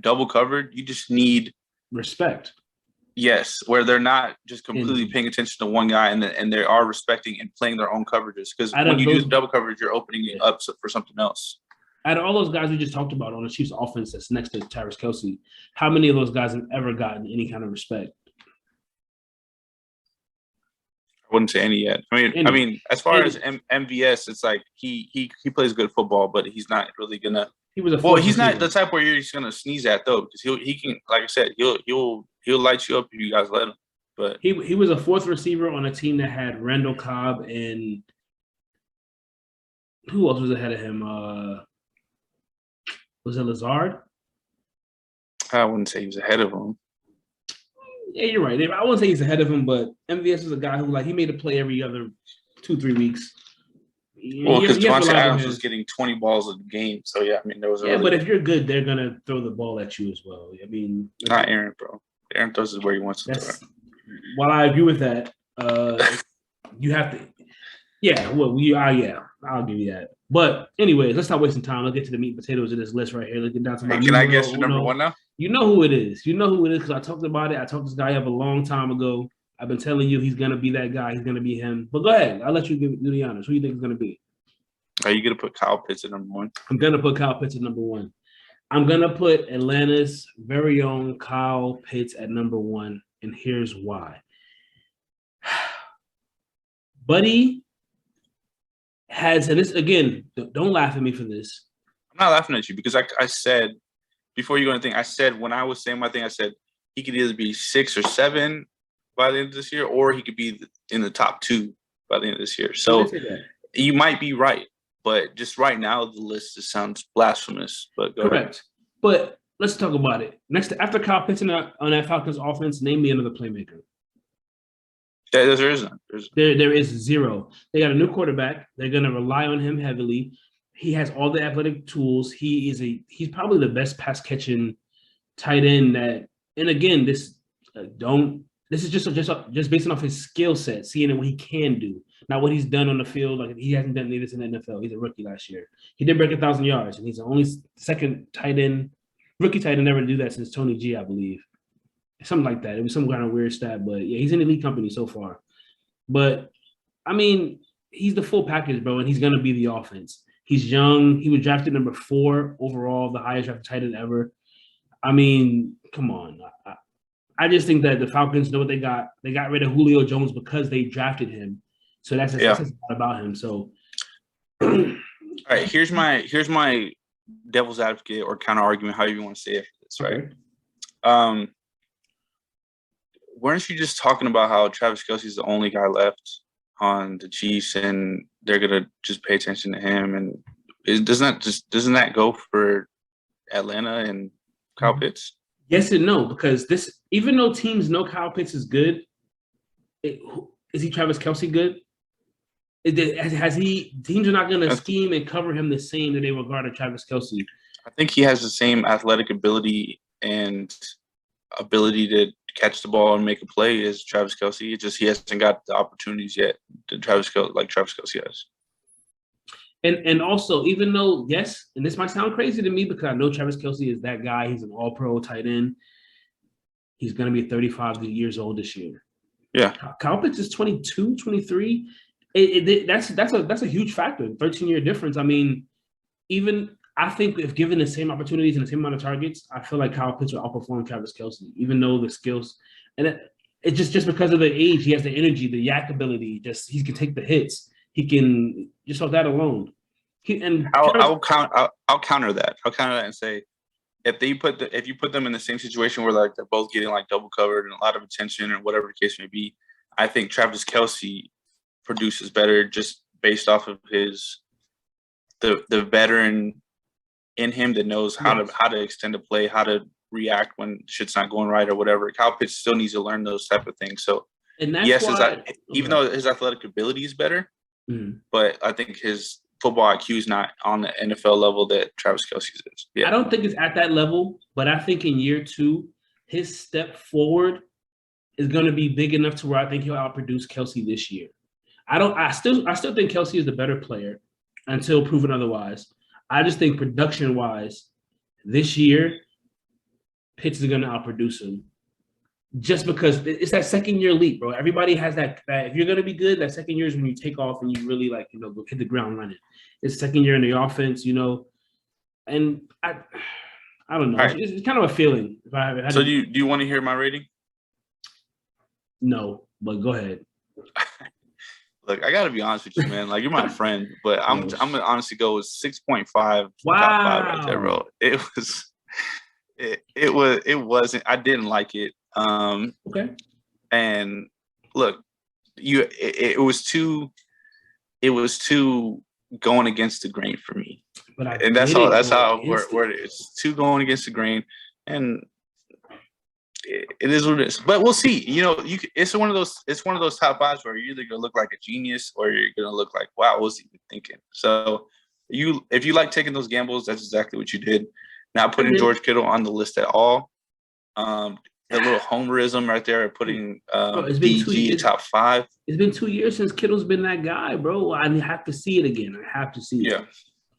[SPEAKER 4] double covered. You just need
[SPEAKER 3] respect.
[SPEAKER 4] Yes, where they're not just completely paying attention to one guy and they are respecting and playing their own coverages. Because when you do double coverage, you're opening it up for something else.
[SPEAKER 3] Out of all those guys we just talked about on the Chiefs offense that's next to Travis Kelce, how many of those guys have ever gotten any kind of respect?
[SPEAKER 4] I wouldn't say any yet. I mean, as far as MVS, it's like he plays good football, but he's not really gonna. He's not the type where you're just gonna sneeze at though, because he can, like I said, he'll light you up if you guys let him. But
[SPEAKER 3] he was a 4th receiver on a team that had Randall Cobb and who else was ahead of him? Was it Lazard?
[SPEAKER 4] I wouldn't say he was ahead of him.
[SPEAKER 3] Yeah, you're right. I wouldn't say he's ahead of him, but MVS is a guy who he made a play every other 2-3 weeks.
[SPEAKER 4] Well, because Devontae Adams was getting 20 balls a game, so yeah, I mean there was.
[SPEAKER 3] But if you're good, they're gonna throw the ball at you as well. I mean,
[SPEAKER 4] not Aaron, bro. Aaron throws it where he wants to throw it.
[SPEAKER 3] While I agree with that, you have to. Yeah, well, I'll give you that. But anyways, let's not wasting time. Let's get to the meat and potatoes of this list right here. Let's get down to my.
[SPEAKER 4] Can I guess your number one now?
[SPEAKER 3] You know who it is. You know who it is because I talked about it. I talked this guy up a long time ago. I've been telling you he's gonna be that guy. He's gonna be him. But go ahead. I'll let you do the honors. Who do you think is gonna be?
[SPEAKER 4] Are you gonna put Kyle Pitts at number one?
[SPEAKER 3] I'm gonna put Kyle Pitts at number one. I'm gonna put Atlanta's very own Kyle Pitts at number one, and here's why. Buddy has, and this again, don't laugh at me for this.
[SPEAKER 4] I'm not laughing at you because I said before you go anything, I said when I was saying my thing, I said he could either be 6 or 7 by the end of this year, or he could be in the top 2 by the end of this year. So you might be right, but just right now the list just sounds blasphemous. But go
[SPEAKER 3] correct.
[SPEAKER 4] Ahead.
[SPEAKER 3] But let's talk about it. After Kyle Pitts on that Falcons offense, name me another playmaker.
[SPEAKER 4] Yeah, there is none.
[SPEAKER 3] There is zero. They got a new quarterback. They're going to rely on him heavily. He has all the athletic tools. He's probably the best pass catching tight end that. And again, this is just based off his skill set, seeing what he can do, not what he's done on the field. Like he hasn't done any of this in the NFL. He's a rookie last year. He did break 1,000 yards, and he's the only second rookie tight end ever to do that since Tony G, I believe. Something like that. It was some kind of weird stat, but yeah, he's in elite company so far. But I mean, he's the full package, bro, and he's gonna be the offense. He's young. He was drafted number 4 overall, the highest drafted tight end ever. I mean, come on. I just think that the Falcons know what they got. They got rid of Julio Jones because they drafted him. So that's a lot about him. So,
[SPEAKER 4] all right. Here's my devil's advocate or counter argument, however you want to say it. Right. Okay. Weren't you just talking about how Travis Kelce's the only guy left on the Chiefs, and they're gonna just pay attention to him? And doesn't that go for Atlanta and Kyle Pitts?
[SPEAKER 3] Yes and no, because even though teams know Kyle Pitts is good, is he Travis Kelce good? Teams are not going to scheme and cover him the same that they regard Travis Kelce.
[SPEAKER 4] I think he has the same athletic ability and ability to catch the ball and make a play as Travis Kelce. It's just he hasn't got the opportunities yet that Travis Kelce has.
[SPEAKER 3] And also, even though, yes, and this might sound crazy to me because I know Travis Kelce is that guy. He's an all-pro tight end. He's going to be 35 years old this year.
[SPEAKER 4] Yeah.
[SPEAKER 3] Kyle Pitts is 22, 23. That's a huge factor, 13-year difference. I mean, I think if given the same opportunities and the same amount of targets, I feel like Kyle Pitts will outperform Travis Kelce, even though the skills – and it's just because of the age, he has the energy, the yak ability. He can take the hits. He can just off that alone.
[SPEAKER 4] I'll counter that. I'll counter that and say if you put them in the same situation where like they're both getting like double covered and a lot of attention or whatever the case may be, I think Travis Kelce produces better just based off of the veteran in him that knows how to extend a play, how to react when shit's not going right or whatever. Kyle Pitts still needs to learn those type of things. So even though his athletic ability is better, but I think his football IQ is not on the NFL level that Travis Kelce's is. Yeah.
[SPEAKER 3] I don't think it's at that level, but I think in year 2, his step forward is going to be big enough to where I think he'll outproduce Kelce this year. I still think Kelce is the better player until proven otherwise. I just think production-wise, this year, Pitts is going to outproduce him. Just because it's that second-year leap, bro. Everybody has that. If you're going to be good, that second year is when you take off and you really go hit the ground running. It's second year in the offense, and I don't know. Right. It's kind of a feeling.
[SPEAKER 4] So do you want to hear my rating?
[SPEAKER 3] No, but go ahead.
[SPEAKER 4] Look, I gotta be honest with you, man. Like you're my friend, but I'm gonna honestly go with 6.5.
[SPEAKER 3] Wow,
[SPEAKER 4] top 5 right there, bro. It wasn't. I didn't like it.
[SPEAKER 3] Okay.
[SPEAKER 4] And look, it was too going against the grain for me. That's how I word it. It's too going against the grain, and it is what it is. But we'll see. It's one of those top fives where you're either gonna look like a genius or you're gonna look like, wow, what was he thinking? So if you like taking those gambles, that's exactly what you did. Not putting George Kittle on the list at all. The little homerism right there, putting DG top 5.
[SPEAKER 3] It's been 2 years since Kittle's been that guy, bro. I have to see it again. I have to see it.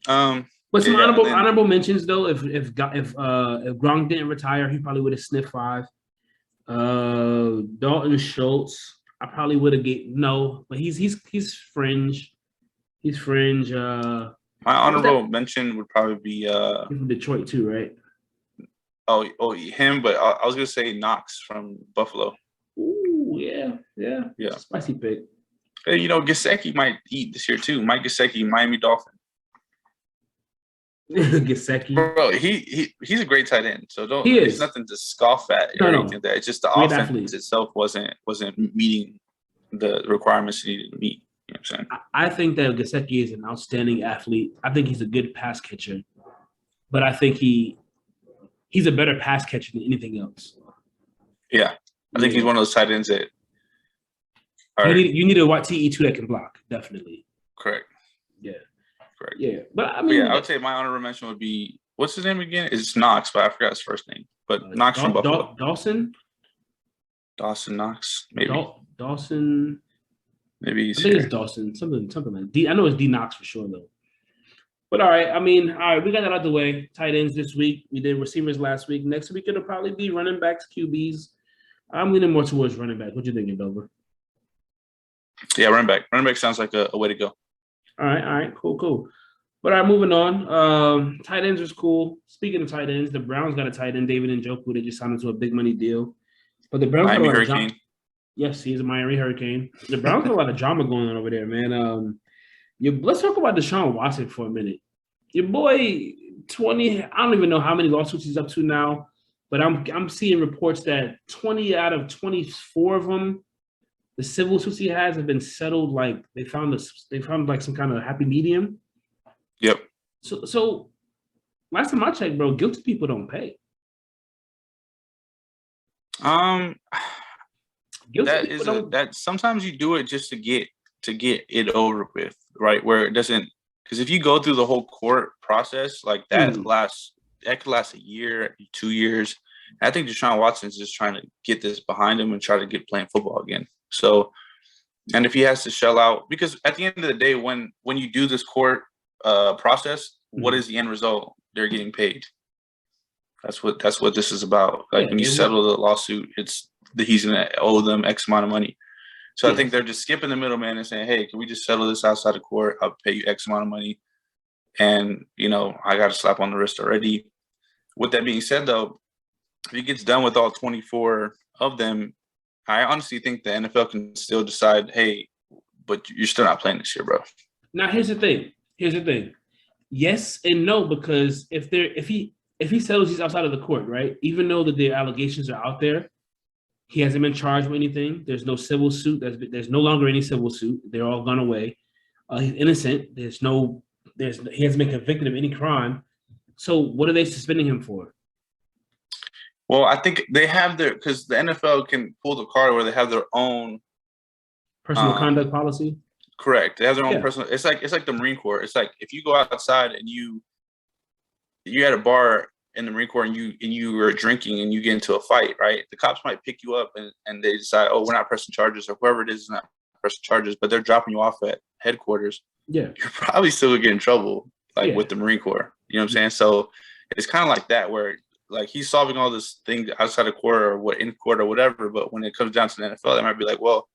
[SPEAKER 4] Yeah.
[SPEAKER 3] But some honorable mentions though. If Gronk didn't retire, he probably would have sniffed 5. Dalton Schultz, I probably would have but he's fringe. He's fringe.
[SPEAKER 4] My honorable mention would probably be
[SPEAKER 3] he's from Detroit too, right?
[SPEAKER 4] Oh, him. But I was gonna say Knox from Buffalo.
[SPEAKER 3] Ooh, yeah. Spicy pick.
[SPEAKER 4] Hey, Gesicki might eat this year too. Mike Gesicki, Miami Dolphin.
[SPEAKER 3] Gesicki,
[SPEAKER 4] bro, he's a great tight end. So there's nothing to scoff at or anything like that. It's just the great offense athlete itself wasn't meeting the requirements he needed to meet. You know what I'm saying?
[SPEAKER 3] I think that Gesicki is an outstanding athlete. I think he's a good pass catcher, but I think he's a better pass catcher than anything else.
[SPEAKER 4] Yeah, I think he's one of those tight ends that.
[SPEAKER 3] You need a TE2 that can block, definitely.
[SPEAKER 4] Correct.
[SPEAKER 3] Yeah.
[SPEAKER 4] Correct.
[SPEAKER 3] Yeah, but I mean,
[SPEAKER 4] I would say my honorable mention would be, what's his name again? It's Knox, but I forgot his first name. But Knox from Buffalo.
[SPEAKER 3] Dawson
[SPEAKER 4] Knox, maybe.
[SPEAKER 3] Dawson.
[SPEAKER 4] Maybe he's
[SPEAKER 3] I think it's Dawson. Something like D. I know it's D Knox for sure though. But all right, we got that out the way. Tight ends this week. We did receivers last week. Next week it'll probably be running backs, QBs. I'm leaning more towards running back. What you thinking, Dover?
[SPEAKER 4] Yeah, running back. Running back sounds like a way to go.
[SPEAKER 3] All right, cool. But all right, moving on. Tight ends was cool. Speaking of tight ends, the Browns got a tight end, David Njoku. They just signed into a big money deal. But the Browns
[SPEAKER 4] Miami Hurricane.
[SPEAKER 3] Yes, he's a Miami Hurricane. The Browns have a lot of drama going on over there, man. Let's talk about Deshaun Watson for a minute. Your boy, 20. I don't even know how many lawsuits he's up to now, but I'm seeing reports that 20 out of 24 of them, the civil suits he has have been settled. Like they found like some kind of happy medium.
[SPEAKER 4] Yep.
[SPEAKER 3] So last time I checked, bro, guilty people don't pay.
[SPEAKER 4] That sometimes you do it just to get it over with, right? Where it doesn't, because if you go through the whole court process, like that could last a year, 2 years. I think Deshaun Watson's just trying to get this behind him and try to get playing football again. So, and if he has to shell out, because at the end of the day, when you do this court process, what is the end result? They're getting paid. That's what this is about. Like when you settle the lawsuit, he's gonna owe them X amount of money. So I think they're just skipping the middleman and saying, hey, can we just settle this outside of court? I'll pay you X amount of money. And, I got a slap on the wrist already. With that being said, though, if he gets done with all 24 of them, I honestly think the NFL can still decide, hey, but you're still not playing this year, bro.
[SPEAKER 3] Now, here's the thing. Yes and no, because if he settles these outside of the court, right, even though the allegations are out there, he hasn't been charged with anything. There's no civil suit. There's no longer any civil suit. They're all gone away. He's innocent. He hasn't been convicted of any crime. So what are they suspending him for?
[SPEAKER 4] Well, I think they have because the NFL can pull the card where they have their own
[SPEAKER 3] personal conduct policy.
[SPEAKER 4] Correct. They have their own personal. It's like the Marine Corps. It's like if you go outside and you're at a bar in the Marine Corps and you were drinking and you get into a fight, right? The cops might pick you up and they decide, oh, we're not pressing charges, or whoever it is not pressing charges, but they're dropping you off at headquarters.
[SPEAKER 3] Yeah,
[SPEAKER 4] you're probably still gonna get in trouble, with the Marine Corps. You know what I'm saying? So it's kind of like that, where like he's solving all this thing outside of court or in court or whatever, but when it comes down to the NFL, they might be like, well,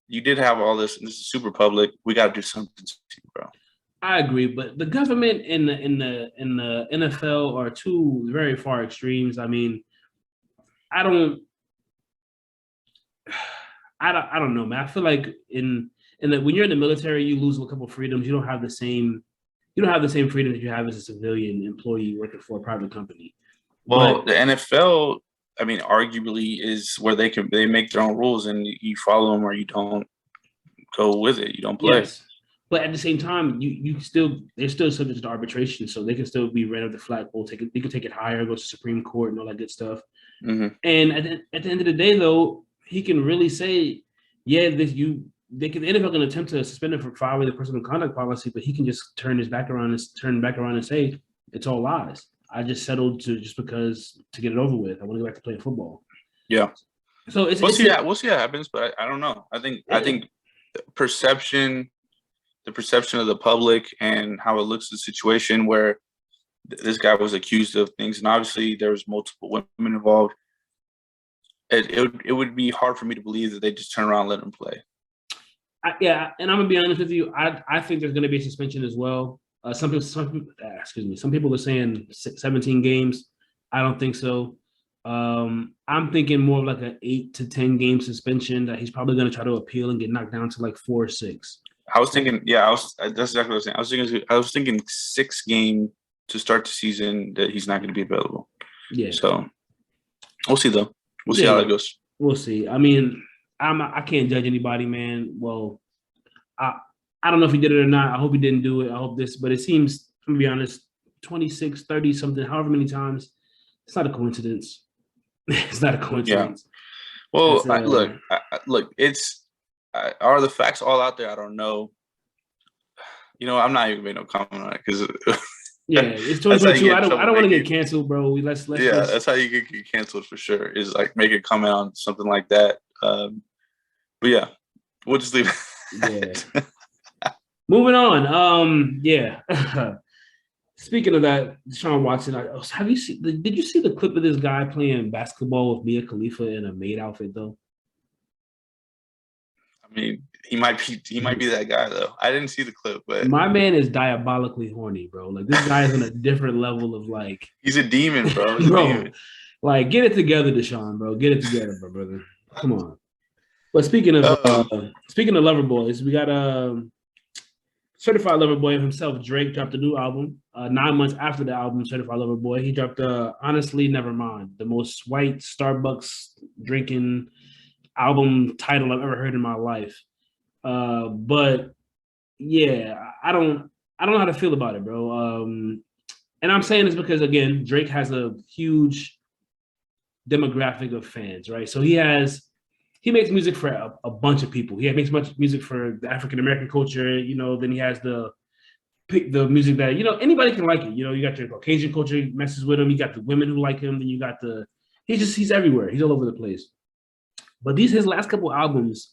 [SPEAKER 4] you did have all this, and this is super public. We got to do something to you, bro.
[SPEAKER 3] I agree, but the government and the NFL are two very far extremes. I mean, I don't know, man. I feel like when you're in the military, you lose a couple of freedoms. You don't have the same freedom that you have as a civilian employee working for a private company.
[SPEAKER 4] Well, the NFL, I mean, arguably is where they make their own rules, and you follow them or you don't go with it. You don't play.
[SPEAKER 3] Yes. But at the same time, they're still subject to arbitration, so they can still be ran of the flagpole. They can take it higher, go to Supreme Court, and all that good stuff.
[SPEAKER 4] Mm-hmm.
[SPEAKER 3] And at the end of the day, though, he can really say, yeah, the NFL can attempt to suspend him for violating the personal conduct policy, but he can just turn back around and say it's all lies. I just settled to get it over with. I want to go back to playing football.
[SPEAKER 4] Yeah.
[SPEAKER 3] So
[SPEAKER 4] we'll see what happens, but I don't know. I think the perception of the public and how it looks at the situation where this guy was accused of things, and obviously there was multiple women involved. It would be hard for me to believe that they just turn around and let him play.
[SPEAKER 3] And I'm gonna be honest with you. I think there's gonna be a suspension as well. Some people are saying 17 games. I don't think so. I'm thinking more of like an 8 to 10 game suspension that he's probably gonna try to appeal and get knocked down to like 4 or 6.
[SPEAKER 4] I was thinking, that's exactly what I was saying. I was thinking 6 game to start the season that he's not going to be available.
[SPEAKER 3] Yeah.
[SPEAKER 4] So we'll see though. We'll see how that goes.
[SPEAKER 3] We'll see. I mean, I can't judge anybody, man. Well, I don't know if he did it or not. I hope he didn't do it. I hope but it seems, I'm gonna be honest, 26, 30 something, however many times, it's not a coincidence. It's not a coincidence.
[SPEAKER 4] Yeah. Well, look, are the facts all out there? I don't know. I'm not even making no comment on it because
[SPEAKER 3] yeah, it's 2022. I don't want to get canceled, bro. Let's
[SPEAKER 4] that's how you get canceled for sure. Is like make a comment on something like that. But yeah, we'll just leave it.
[SPEAKER 3] Yeah. Moving on. Yeah. Speaking of that, Deshaun Watson, did you see the clip of this guy playing basketball with Mia Khalifa in a maid outfit though?
[SPEAKER 4] I mean, he might be that guy though. I didn't see the clip, but
[SPEAKER 3] my man is diabolically horny, bro. Like this guy is on a different level of like.
[SPEAKER 4] He's a demon, bro.
[SPEAKER 3] Demon. Like get it together, Deshaun, bro. Get it together, bro, brother. Come on. But speaking of lover boys, we got certified lover boy himself. Drake dropped a new album. 9 months after the album, Certified Lover Boy, he dropped Honestly Nevermind, the most white Starbucks drinking album title I've ever heard in my life. But yeah, I don't know how to feel about it, bro. And I'm saying this because again, Drake has a huge demographic of fans, right? So he makes music for a bunch of people. He makes much music for the African American culture, then he has the music that anybody can like it. You got your Caucasian culture messes with him. You got the women who like him. Then you got he's everywhere. He's all over the place. But his last couple albums,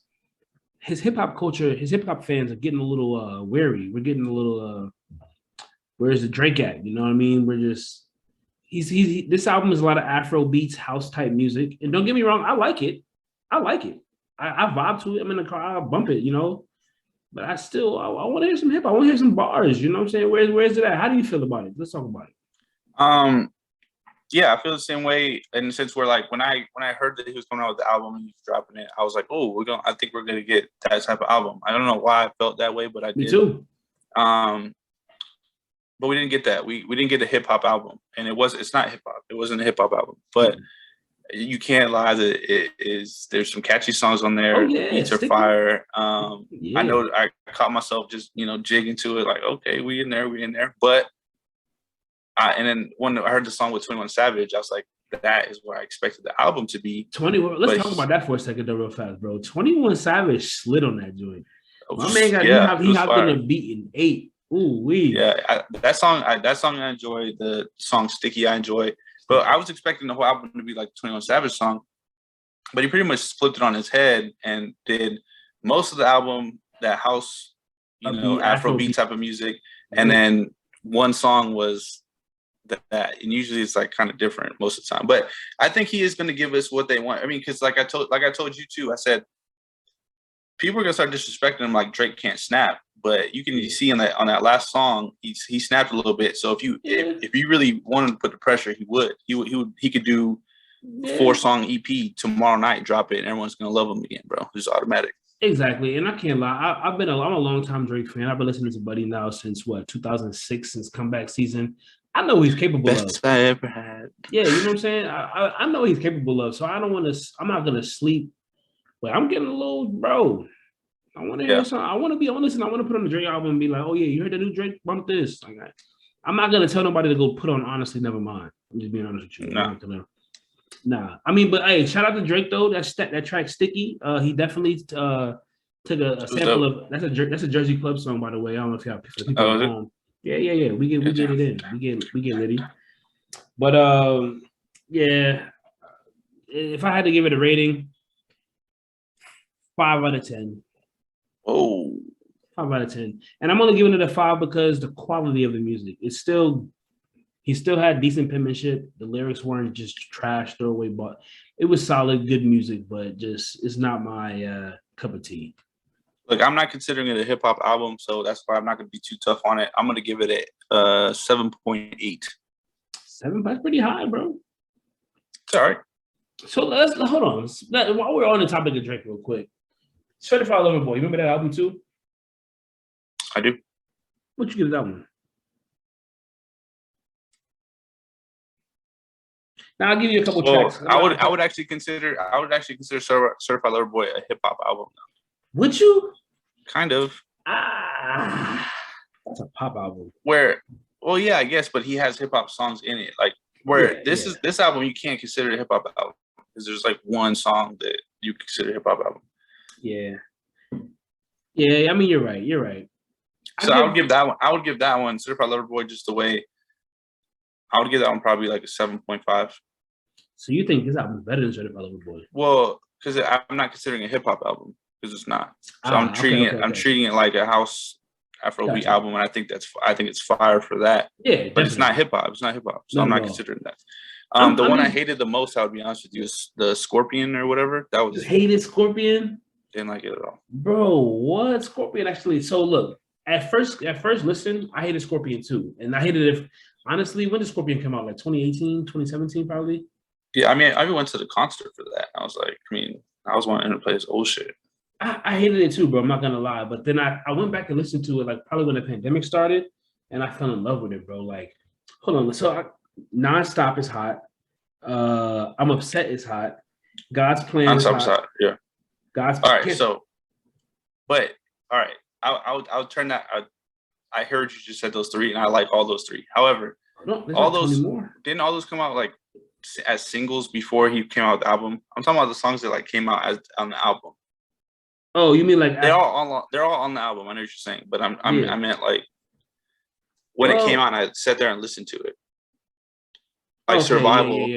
[SPEAKER 3] his hip hop culture, his hip hop fans are getting a little wary. We're getting a little where's the Drake at? You know what I mean? We're just this album is a lot of Afro beats, house type music. And don't get me wrong, I like it. I vibe to it. I'm in the car, I bump it, But I want to hear some hip hop. I want to hear some bars. You know what I'm saying? Where's it at? How do you feel about it? Let's talk about it.
[SPEAKER 4] Yeah, I feel the same way in the sense where like when I heard that he was coming out with the album and he was dropping it, I was like, oh, I think we're gonna get that type of album. I don't know why I felt that way, but I did.
[SPEAKER 3] Me too.
[SPEAKER 4] But we didn't get that. We didn't get a hip hop album, and it's not hip hop. It wasn't a hip hop album, but you can't lie that it is. There's some catchy songs on there.
[SPEAKER 3] Oh, yeah,
[SPEAKER 4] beats are fire. I know I caught myself just jigging to it, like okay, we in there. But and then when I heard the song with 21 Savage, I was like, that is what I expected the album to be.
[SPEAKER 3] Let's talk about that for a second, though, real fast, bro. 21 Savage slid on that joint. My man he hopped in a beat in 8. Ooh wee.
[SPEAKER 4] Yeah, that song I enjoy. The song Sticky I enjoy. But I was expecting the whole album to be like 21 Savage song, but he pretty much flipped it on his head and did most of the album that house, Afrobeat type of music, and then one song was that. And usually it's like kind of different most of the time. But I think he is going to give us what they want. I mean, because like I told you too, I said people are gonna start disrespecting him like Drake can't snap. But you can see on that last song, he snapped a little bit. So if you really wanted to put the pressure, he would. He could do 4-song EP tomorrow night, drop it, and everyone's gonna love him again, bro. It's automatic.
[SPEAKER 3] Exactly, and I can't lie. I'm a long time Drake fan. I've been listening to Buddy now since 2006, since comeback season. I know he's capable of.
[SPEAKER 4] Best I ever had.
[SPEAKER 3] Yeah, you know what I'm saying. I know he's capable of. So I'm not gonna sleep. But I'm getting a little, bro. I want to hear something. I want to be honest, and I want to put on the Drake album and be like, oh yeah, you heard the new Drake? Bump this. I'm not gonna tell nobody to go put on Honestly Nevermind. I'm just being honest with you.
[SPEAKER 4] No.
[SPEAKER 3] Nah, I mean, but hey, shout out to Drake though. That track "Sticky." He definitely took a sample of that's a Jersey Club song, by the way. I don't know if y'all for the people at home. Yeah. We get it in. We get litty. But yeah. If I had to give it a rating, 5 out of 10.
[SPEAKER 4] Oh,
[SPEAKER 3] 5 out of 10. And I'm only giving it a 5 because the quality of the music. He still had decent penmanship. The lyrics weren't just trash, throwaway, but it was solid, good music, but just it's not my cup of tea.
[SPEAKER 4] Look, I'm not considering it a hip hop album, so that's why I'm not gonna be too tough on it. I'm gonna give it a 7.8.
[SPEAKER 3] 7, that's pretty high, bro.
[SPEAKER 4] It's all right.
[SPEAKER 3] So let's hold on. While we're on the topic of Drake, real quick, Certified Lover Boy. You remember that album too?
[SPEAKER 4] I do.
[SPEAKER 3] What you give that one? Now I'll give you a couple tracks.
[SPEAKER 4] I would actually consider Certified Lover Boy a hip hop album.
[SPEAKER 3] Would you?
[SPEAKER 4] Kind of.
[SPEAKER 3] That's a pop album.
[SPEAKER 4] Well, yeah, I guess, but he has hip hop songs in it. Like this album, you can't consider a hip hop album because there's like one song that you consider hip hop album.
[SPEAKER 3] Yeah. I mean, you're right.
[SPEAKER 4] I would give that one Certified Lover Boy just the way. I would give that one probably like a 7.5.
[SPEAKER 3] So you think this album is better than Certified Lover Boy?
[SPEAKER 4] Well, because I'm not considering a hip hop album because it's not. So I'm treating it like a house Afrobeat album, and I think it's fire for that.
[SPEAKER 3] Yeah,
[SPEAKER 4] but it's not hip hop. It's not hip hop, so I'm not considering that. The one I hated the most, I would be honest with you, is the Scorpion or whatever. That was
[SPEAKER 3] hated Scorpion.
[SPEAKER 4] Didn't like it at all,
[SPEAKER 3] bro. What Scorpion actually? So look, at first listen, I hated Scorpion too, and I hated it. Honestly, when did Scorpion come out? Like 2018, 2017, probably.
[SPEAKER 4] Yeah, I mean, I went to the concert for that. I was like, I was wanting to play his old shit.
[SPEAKER 3] I hated it too, bro. I'm not gonna lie. But then I went back and listened to it, like probably when the pandemic started, and I fell in love with it, bro. Like, hold on. So Nonstop is hot. I'm Upset is hot. God's Plan is hot.
[SPEAKER 4] Yeah.
[SPEAKER 3] God's
[SPEAKER 4] All right. So, but all right, I'll turn that. I heard you just said those three, and I like all those three. However, all those come out like as singles before he came out with the album. I'm talking about the songs that like came out as on the album.
[SPEAKER 3] Oh, you mean like
[SPEAKER 4] they're all on the album? I know what you're saying, but I meant like when it came out, and I sat there and listened to it. Like Survival,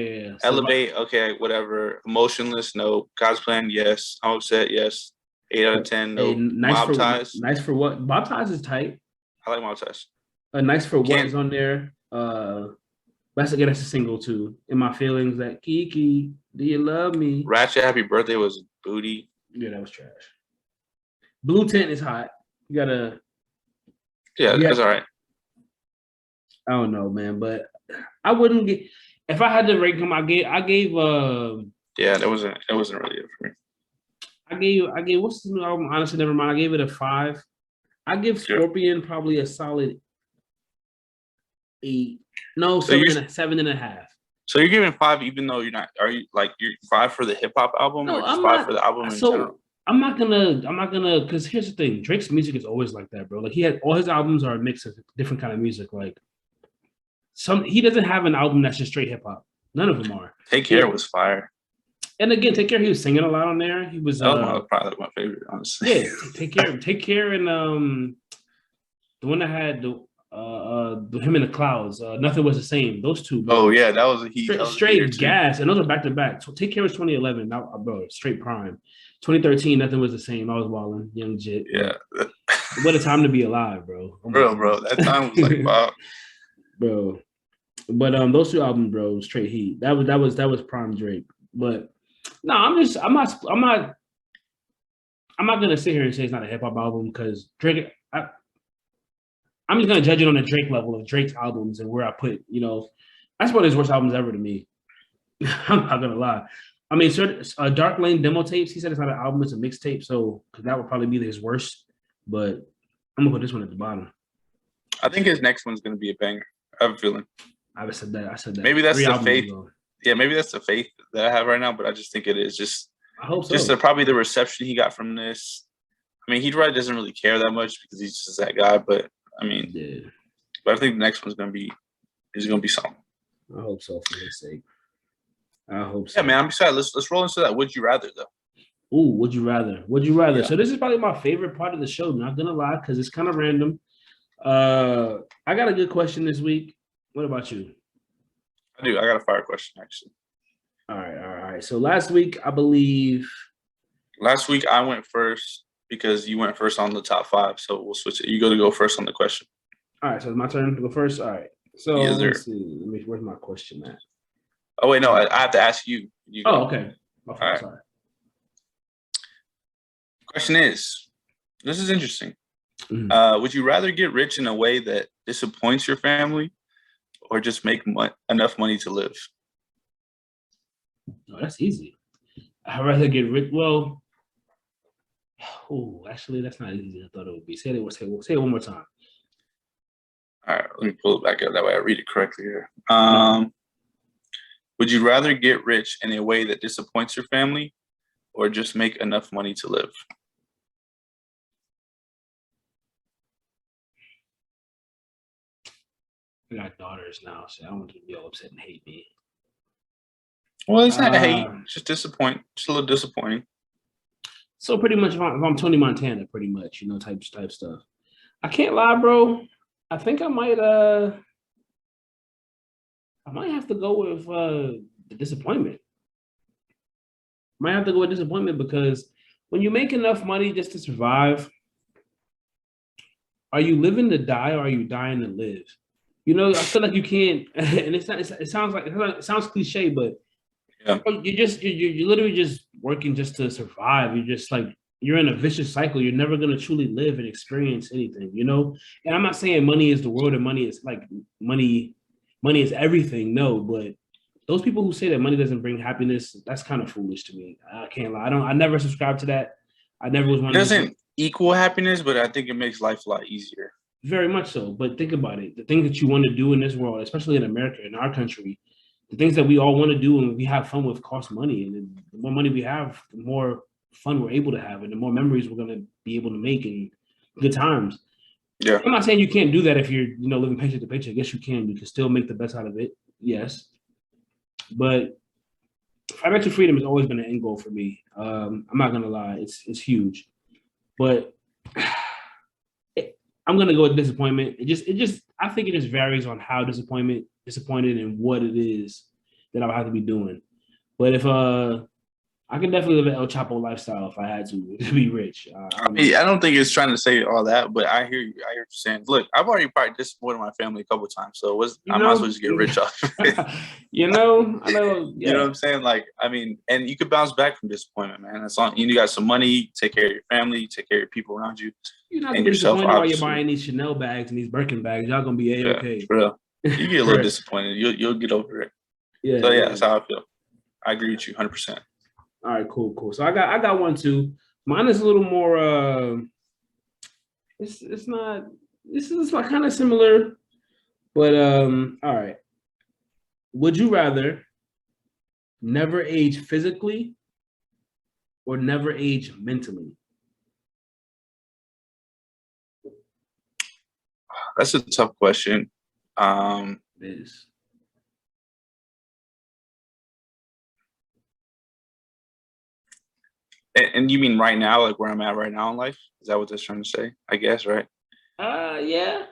[SPEAKER 4] Elevate, okay, whatever. Emotionless, no. God's Plan, yes. I'm Upset, yes. 8 out of 10, no. Mob Ties.
[SPEAKER 3] Nice for What? Mob Ties is tight.
[SPEAKER 4] I like Mob Ties.
[SPEAKER 3] Nice for What is on there. That's a single too. In My Feelings, that Kiki, do you love me?
[SPEAKER 4] Ratchet Happy Birthday was booty.
[SPEAKER 3] Yeah, that was trash. Blue Tint is hot. You gotta.
[SPEAKER 4] Yeah, that's all right.
[SPEAKER 3] I don't know, man, but I wouldn't get. If I had to rank him, I gave.
[SPEAKER 4] Yeah, it wasn't really it for me.
[SPEAKER 3] I gave. What's the new album? Honestly, never mind. I gave it a 5. I give Scorpion probably a solid 8. No, 7.5.
[SPEAKER 4] So you're giving 5, even though you're not. Are you like you're 5 for the hip hop album, or just 5 for the album in general?
[SPEAKER 3] I'm not gonna, because here's the thing. Drake's music is always like that, bro. Like he had all his albums are a mix of different kind of music. Like he doesn't have an album that's just straight hip hop. None of them are.
[SPEAKER 4] Take Care was fire.
[SPEAKER 3] And again, Take Care, he was singing a lot on there. He was
[SPEAKER 4] probably my favorite, honestly.
[SPEAKER 3] Yeah, Take Care, and the one that had the him in the clouds. Nothing Was the Same. Those two. Bro.
[SPEAKER 4] Oh yeah, that was a heat.
[SPEAKER 3] Straight gas, and those are back to back. So Take Care was 2011. Bro, straight prime. 2013, Nothing Was the Same. I was wilding, young jit.
[SPEAKER 4] Yeah.
[SPEAKER 3] What a time to be alive, bro.
[SPEAKER 4] Oh bro, that time was like wow.
[SPEAKER 3] Bro. But those two albums, bro, straight heat. That was prime Drake. But no, I'm not gonna sit here and say it's not a hip hop album because Drake. I'm just gonna judge it on the Drake level of Drake's albums and where I put. That's one of his worst albums ever to me. I'm not gonna lie. I mean, Dark Lane demo tapes. He said it's not an album; it's a mixtape. So, because that would probably be his worst. But I'm gonna put this one at the bottom.
[SPEAKER 4] I think his next one's gonna be a banger. I have a feeling.
[SPEAKER 3] I said that.
[SPEAKER 4] Maybe that's the faith. Yeah, maybe that's the faith that I have right now. But I just think it is just.
[SPEAKER 3] I hope so.
[SPEAKER 4] Just probably the reception he got from this. I mean, he probably doesn't really care that much because he's just that guy. But I mean, but I think the next one's gonna be something.
[SPEAKER 3] I hope so for his sake. I hope so.
[SPEAKER 4] Yeah, man, I'm excited. Let's roll into that. Would you rather though?
[SPEAKER 3] Ooh, would you rather? Would you rather?
[SPEAKER 4] Yeah.
[SPEAKER 3] So this is probably my favorite part of the show. Not gonna lie, because it's kind of random. I got a good question this week. What about you?
[SPEAKER 4] I do. I got a fire question actually.
[SPEAKER 3] All right. So last week, I believe.
[SPEAKER 4] Last week I went first because you went first on the top 5. So we'll switch it. You go first on the question.
[SPEAKER 3] All right, so it's my turn to go first. All right. So
[SPEAKER 4] Yes,
[SPEAKER 3] let's see. Where's my question at?
[SPEAKER 4] Oh wait, no, I have to ask you.
[SPEAKER 3] Okay.
[SPEAKER 4] All right.
[SPEAKER 3] Sorry.
[SPEAKER 4] Question is, this is interesting.
[SPEAKER 3] Mhm.
[SPEAKER 4] Would you rather get rich in a way that disappoints your family, or just make enough money to live?
[SPEAKER 3] No, that's easy. I'd rather get rich. Well, actually, that's not easy. I thought it would be. Say it one more time.
[SPEAKER 4] All right, let me pull it back up. That way I read it correctly here. Would you rather get rich in a way that disappoints your family, or just make enough money to live?
[SPEAKER 3] I got daughters now, so I don't want them to be all upset and hate me.
[SPEAKER 4] Well, it's not hate, it's just disappoint. Just a little disappointing.
[SPEAKER 3] So pretty much, if I'm Tony Montana, pretty much, type stuff. I can't lie, bro. I think I might have to go with the disappointment. Might have to go with disappointment because when you make enough money just to survive, are you living to die or are you dying to live? I feel like you can't, and it's not. It sounds cliche, but
[SPEAKER 4] yeah,
[SPEAKER 3] you're literally just working just to survive. You're in a vicious cycle. You're never gonna truly live and experience anything, And I'm not saying money is the world and money is money is everything. No, but those people who say that money doesn't bring happiness, that's kind of foolish to me. I can't lie. I never subscribed to that. I never was one.
[SPEAKER 4] It doesn't equal happiness, but I think it makes life a lot easier.
[SPEAKER 3] Very much so. But think about it. The things that you want to do in this world, especially in America, in our country, the things that we all want to do and we have fun with cost money. And the more money we have, the more fun we're able to have and the more memories we're going to be able to make and good times.
[SPEAKER 4] Yeah.
[SPEAKER 3] I'm not saying you can't do that if you're, living paycheck to paycheck. Yes, you can. You can still make the best out of it. Yes. But financial freedom has always been an end goal for me. I'm not going to lie. It's huge. But I'm gonna go with disappointment. I think it just varies on how disappointed and what it is that I would have to be doing. But if I can definitely live an El Chapo lifestyle if I had to be rich.
[SPEAKER 4] I don't think it's trying to say all that, but I hear you. I hear what you're saying. Look, I've already probably disappointed my family a couple of times, so I might as well just get rich off of it.
[SPEAKER 3] I know. Yeah.
[SPEAKER 4] You know what I'm saying? And you could bounce back from disappointment, man. As long you got some money, take care of your family, take care of your people around you,
[SPEAKER 3] you're not
[SPEAKER 4] and yourself.
[SPEAKER 3] While you're buying these Chanel bags and these Birkin bags, y'all gonna be A-okay.
[SPEAKER 4] For real. You get a little disappointed. You'll get over it. Yeah. So that's how I feel. I agree with you 100%.
[SPEAKER 3] All right, cool. So I got one too. Mine is a little more. It's not. This is like kind of similar, but all right. Would you rather never age physically or never age mentally?
[SPEAKER 4] That's a tough question.
[SPEAKER 3] It is.
[SPEAKER 4] And you mean right now, like where I'm at right now in life? Is that what that's trying to say? I guess, right?
[SPEAKER 3] Yeah.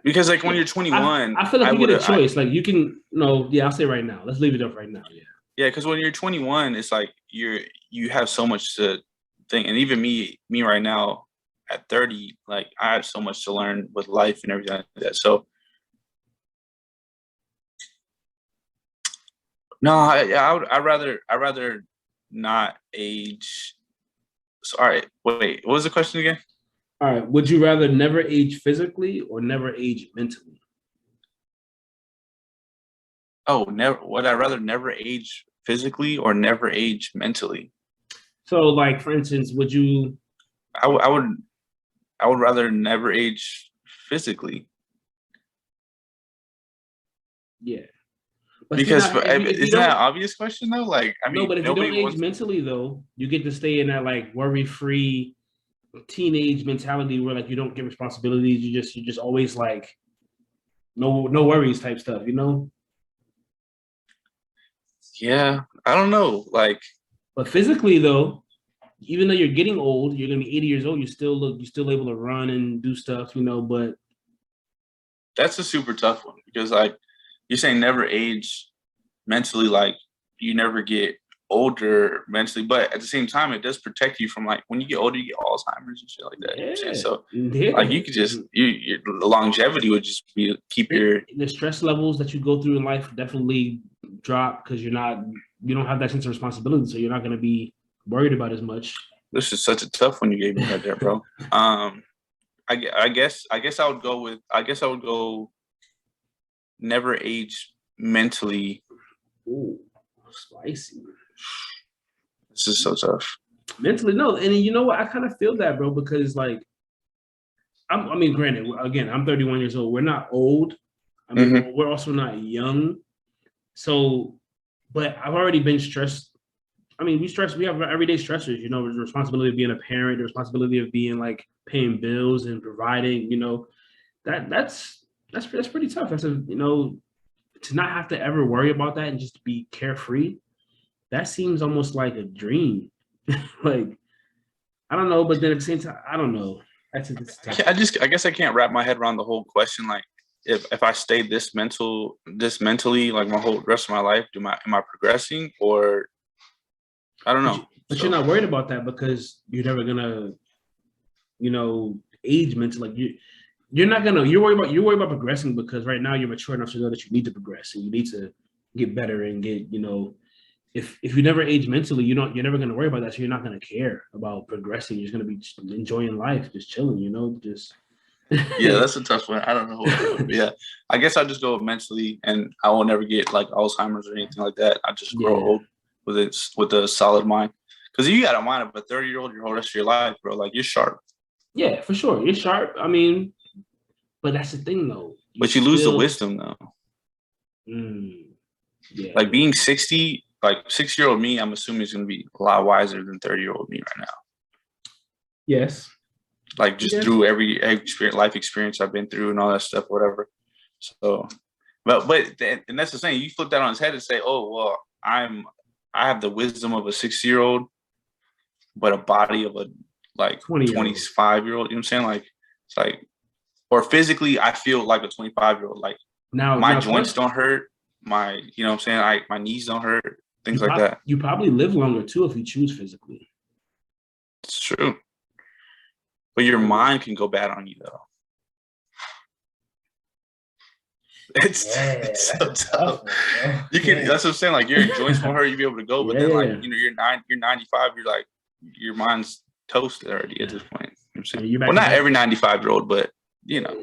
[SPEAKER 4] Because like when you're 21,
[SPEAKER 3] I feel like you get a choice. Like you can I'll say right now. Let's leave it up right now. Yeah.
[SPEAKER 4] Yeah, because when you're 21, it's like you have so much to think. And even me right now at 30, like I have so much to learn with life and everything like that. So no, I'd rather not age. So, all right, wait. What was the question again?
[SPEAKER 3] All right. Would you rather never age physically or never age mentally?
[SPEAKER 4] Oh, never. Would I rather never age physically or never age mentally?
[SPEAKER 3] So, like for instance, would you?
[SPEAKER 4] I would rather never age physically.
[SPEAKER 3] Yeah.
[SPEAKER 4] But because isn't that an obvious question though? Like, I mean,
[SPEAKER 3] no, but if you don't age mentally though, you get to stay in that like worry-free teenage mentality where like you don't get responsibilities. You just always like no worries type stuff,
[SPEAKER 4] Yeah, I don't know. Like,
[SPEAKER 3] but physically though, even though you're getting old, you're gonna be 80 years old. You're still able to run and do stuff, you know. But
[SPEAKER 4] that's a super tough one because, like, you're saying never age mentally. Like, you never get older mentally, but at the same time, it does protect you from, like, when you get older, you get Alzheimer's and shit like that. You know what I'm saying? So, like, you could just your longevity would just be keep your
[SPEAKER 3] the stress levels that you go through in life definitely drop because you don't have that sense of responsibility, so you're not gonna be worried about as much.
[SPEAKER 4] This is such a tough one you gave me right there, bro. I guess I would go never age mentally.
[SPEAKER 3] Ooh, spicy.
[SPEAKER 4] This is so tough.
[SPEAKER 3] Mentally, no, and you know what? I kind of feel that, bro, because like, I mean, granted, again, I'm 31 years old. We're not old. I mean, we're also not young. So, but I've already been stressed. I mean, we have everyday stressors, you know, the responsibility of being a parent, the responsibility of being like paying bills and providing, you know, that's pretty tough. That's you know, to not have to ever worry about that and just be carefree. That seems almost like a dream. Like, I don't know, but then at the same time, I don't know. It's tough.
[SPEAKER 4] I guess I can't wrap my head around the whole question. Like, if I stay this mentally, like my whole rest of my life, am I progressing, or I don't know.
[SPEAKER 3] But you're not worried about that because you're never gonna, you know, age mentally. Like you're worried about progressing because right now you're mature enough to know that you need to progress and you need to get better and get, you know, if you never age mentally, you're never gonna worry about that. So you're not gonna care about progressing. You're just gonna be enjoying life, just chilling, you know, just
[SPEAKER 4] yeah, that's a tough one. I don't know. Yeah, I guess I'll just go mentally, and I will never get like Alzheimer's or anything like that. I just grow old with a solid mind. Because you got a mind of a 30-year-old your whole rest of your life, bro. Like, you're sharp.
[SPEAKER 3] Yeah, for sure, you're sharp. I mean, but that's the thing, though.
[SPEAKER 4] But you lose the wisdom, though.
[SPEAKER 3] Yeah.
[SPEAKER 4] Like being 60, like 6-year-old me, I'm assuming is going to be a lot wiser than 30-year-old me right now.
[SPEAKER 3] Yes.
[SPEAKER 4] Like just through every life experience I've been through and all that stuff, whatever. So, but and that's the thing. You flip that on his head and say, "Oh, well, I have the wisdom of a 60-year-old, but a body of a like 25-year-old." You know what I'm saying? Like, it's like, or physically, I feel like a 25-year-old. Like, my joints don't hurt. My, you know what I'm saying? My knees don't hurt. Things like that.
[SPEAKER 3] You probably live longer too if you choose physically.
[SPEAKER 4] It's true. But your mind can go bad on you, though. It's so tough. You can. That's what I'm saying. Like, your joints won't hurt. You'll be able to go, but then, like, you know, you're 95. You're like, your mind's toasted already at this point. You know what I'm saying? Well, not every 95-year-old, but you know,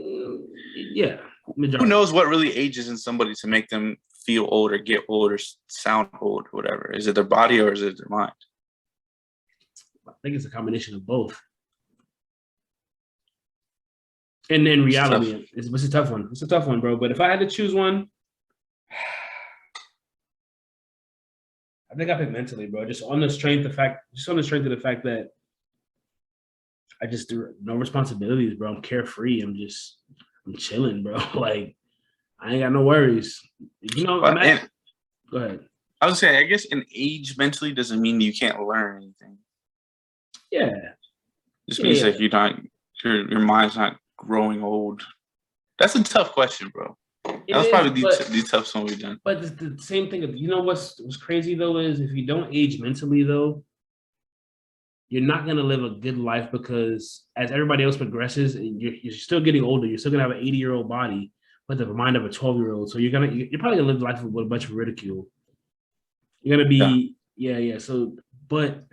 [SPEAKER 3] yeah.
[SPEAKER 4] Who knows what really ages in somebody to make them feel old or get old or sound old, or whatever? Is it their body or is it their mind?
[SPEAKER 3] I think it's a combination of both. And then reality, it's a tough one. It's a tough one, bro. But if I had to choose one, I think I pick mentally, bro. Just on the strength of the fact that I just do no responsibilities, bro. I'm carefree. I'm chilling, bro. Like, I ain't got no worries. You know, go ahead.
[SPEAKER 4] I was saying, I guess an age mentally doesn't mean you can't learn anything.
[SPEAKER 3] Yeah.
[SPEAKER 4] Just means like your mind's not growing old. That's a tough question, bro. That's probably the toughest one we've done.
[SPEAKER 3] But the same thing. You know what's crazy though is if you don't age mentally though, you're not gonna live a good life because as everybody else progresses, you're still getting older. You're still gonna have an 80-year-old body, but the mind of a 12-year-old. So you're probably gonna live life with a bunch of ridicule. You're gonna be So, but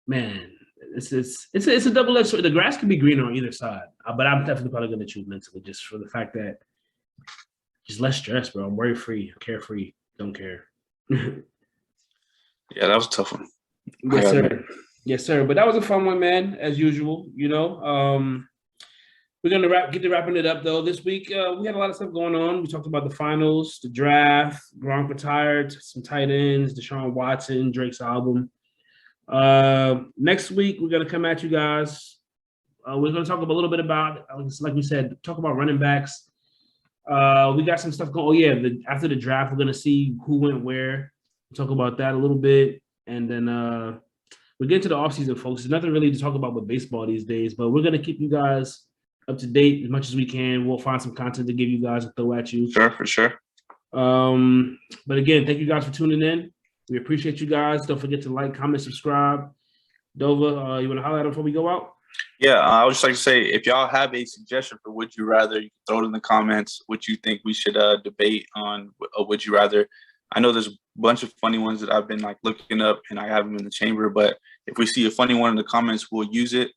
[SPEAKER 3] man, it's a double-edged sword. The grass can be greener on either side, but I'm definitely probably gonna choose mentally just for the fact that just less stress, bro. I'm worry-free, carefree, don't care.
[SPEAKER 4] Yeah, that was a tough one.
[SPEAKER 3] Yes, sir. Yes, sir. But that was a fun one, man, as usual. You know, we're gonna get to wrapping it up though. This week, we had a lot of stuff going on. We talked about the finals, the draft, Gronk retired, some tight ends, Deshaun Watson, Drake's album. Next week, we're gonna come at you guys. We're gonna talk a little bit about, like we said, talk about running backs. We got some stuff going. Oh yeah, after the draft, we're gonna see who went where. We'll talk about that a little bit, and then we get into the offseason, folks. There's nothing really to talk about with baseball these days, but we're gonna keep you guys up to date as much as we can. We'll find some content to give you guys and throw at you.
[SPEAKER 4] Sure, for sure.
[SPEAKER 3] But again, thank you guys for tuning in. We appreciate you guys. Don't forget to like, comment, subscribe. Dova, you want to holler at them before we go out?
[SPEAKER 4] Yeah, I would just like to say, if y'all have a suggestion for Would You Rather, you can throw it in the comments. What you think we should debate on Would You Rather. I know there's a bunch of funny ones that I've been like looking up and I have them in the chamber, but if we see a funny one in the comments, we'll use it.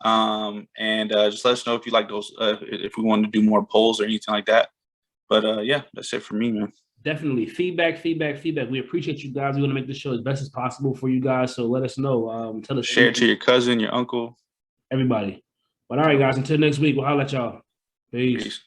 [SPEAKER 4] And just let us know if you like those, if we want to do more polls or anything like that. But yeah, that's it for me, man.
[SPEAKER 3] Definitely. Feedback. We appreciate you guys. We want to make this show as best as possible for you guys. So let us know. Tell us.
[SPEAKER 4] Share it to your cousin, your uncle.
[SPEAKER 3] Everybody. But all right, guys, until next week, we'll holler at y'all. Peace.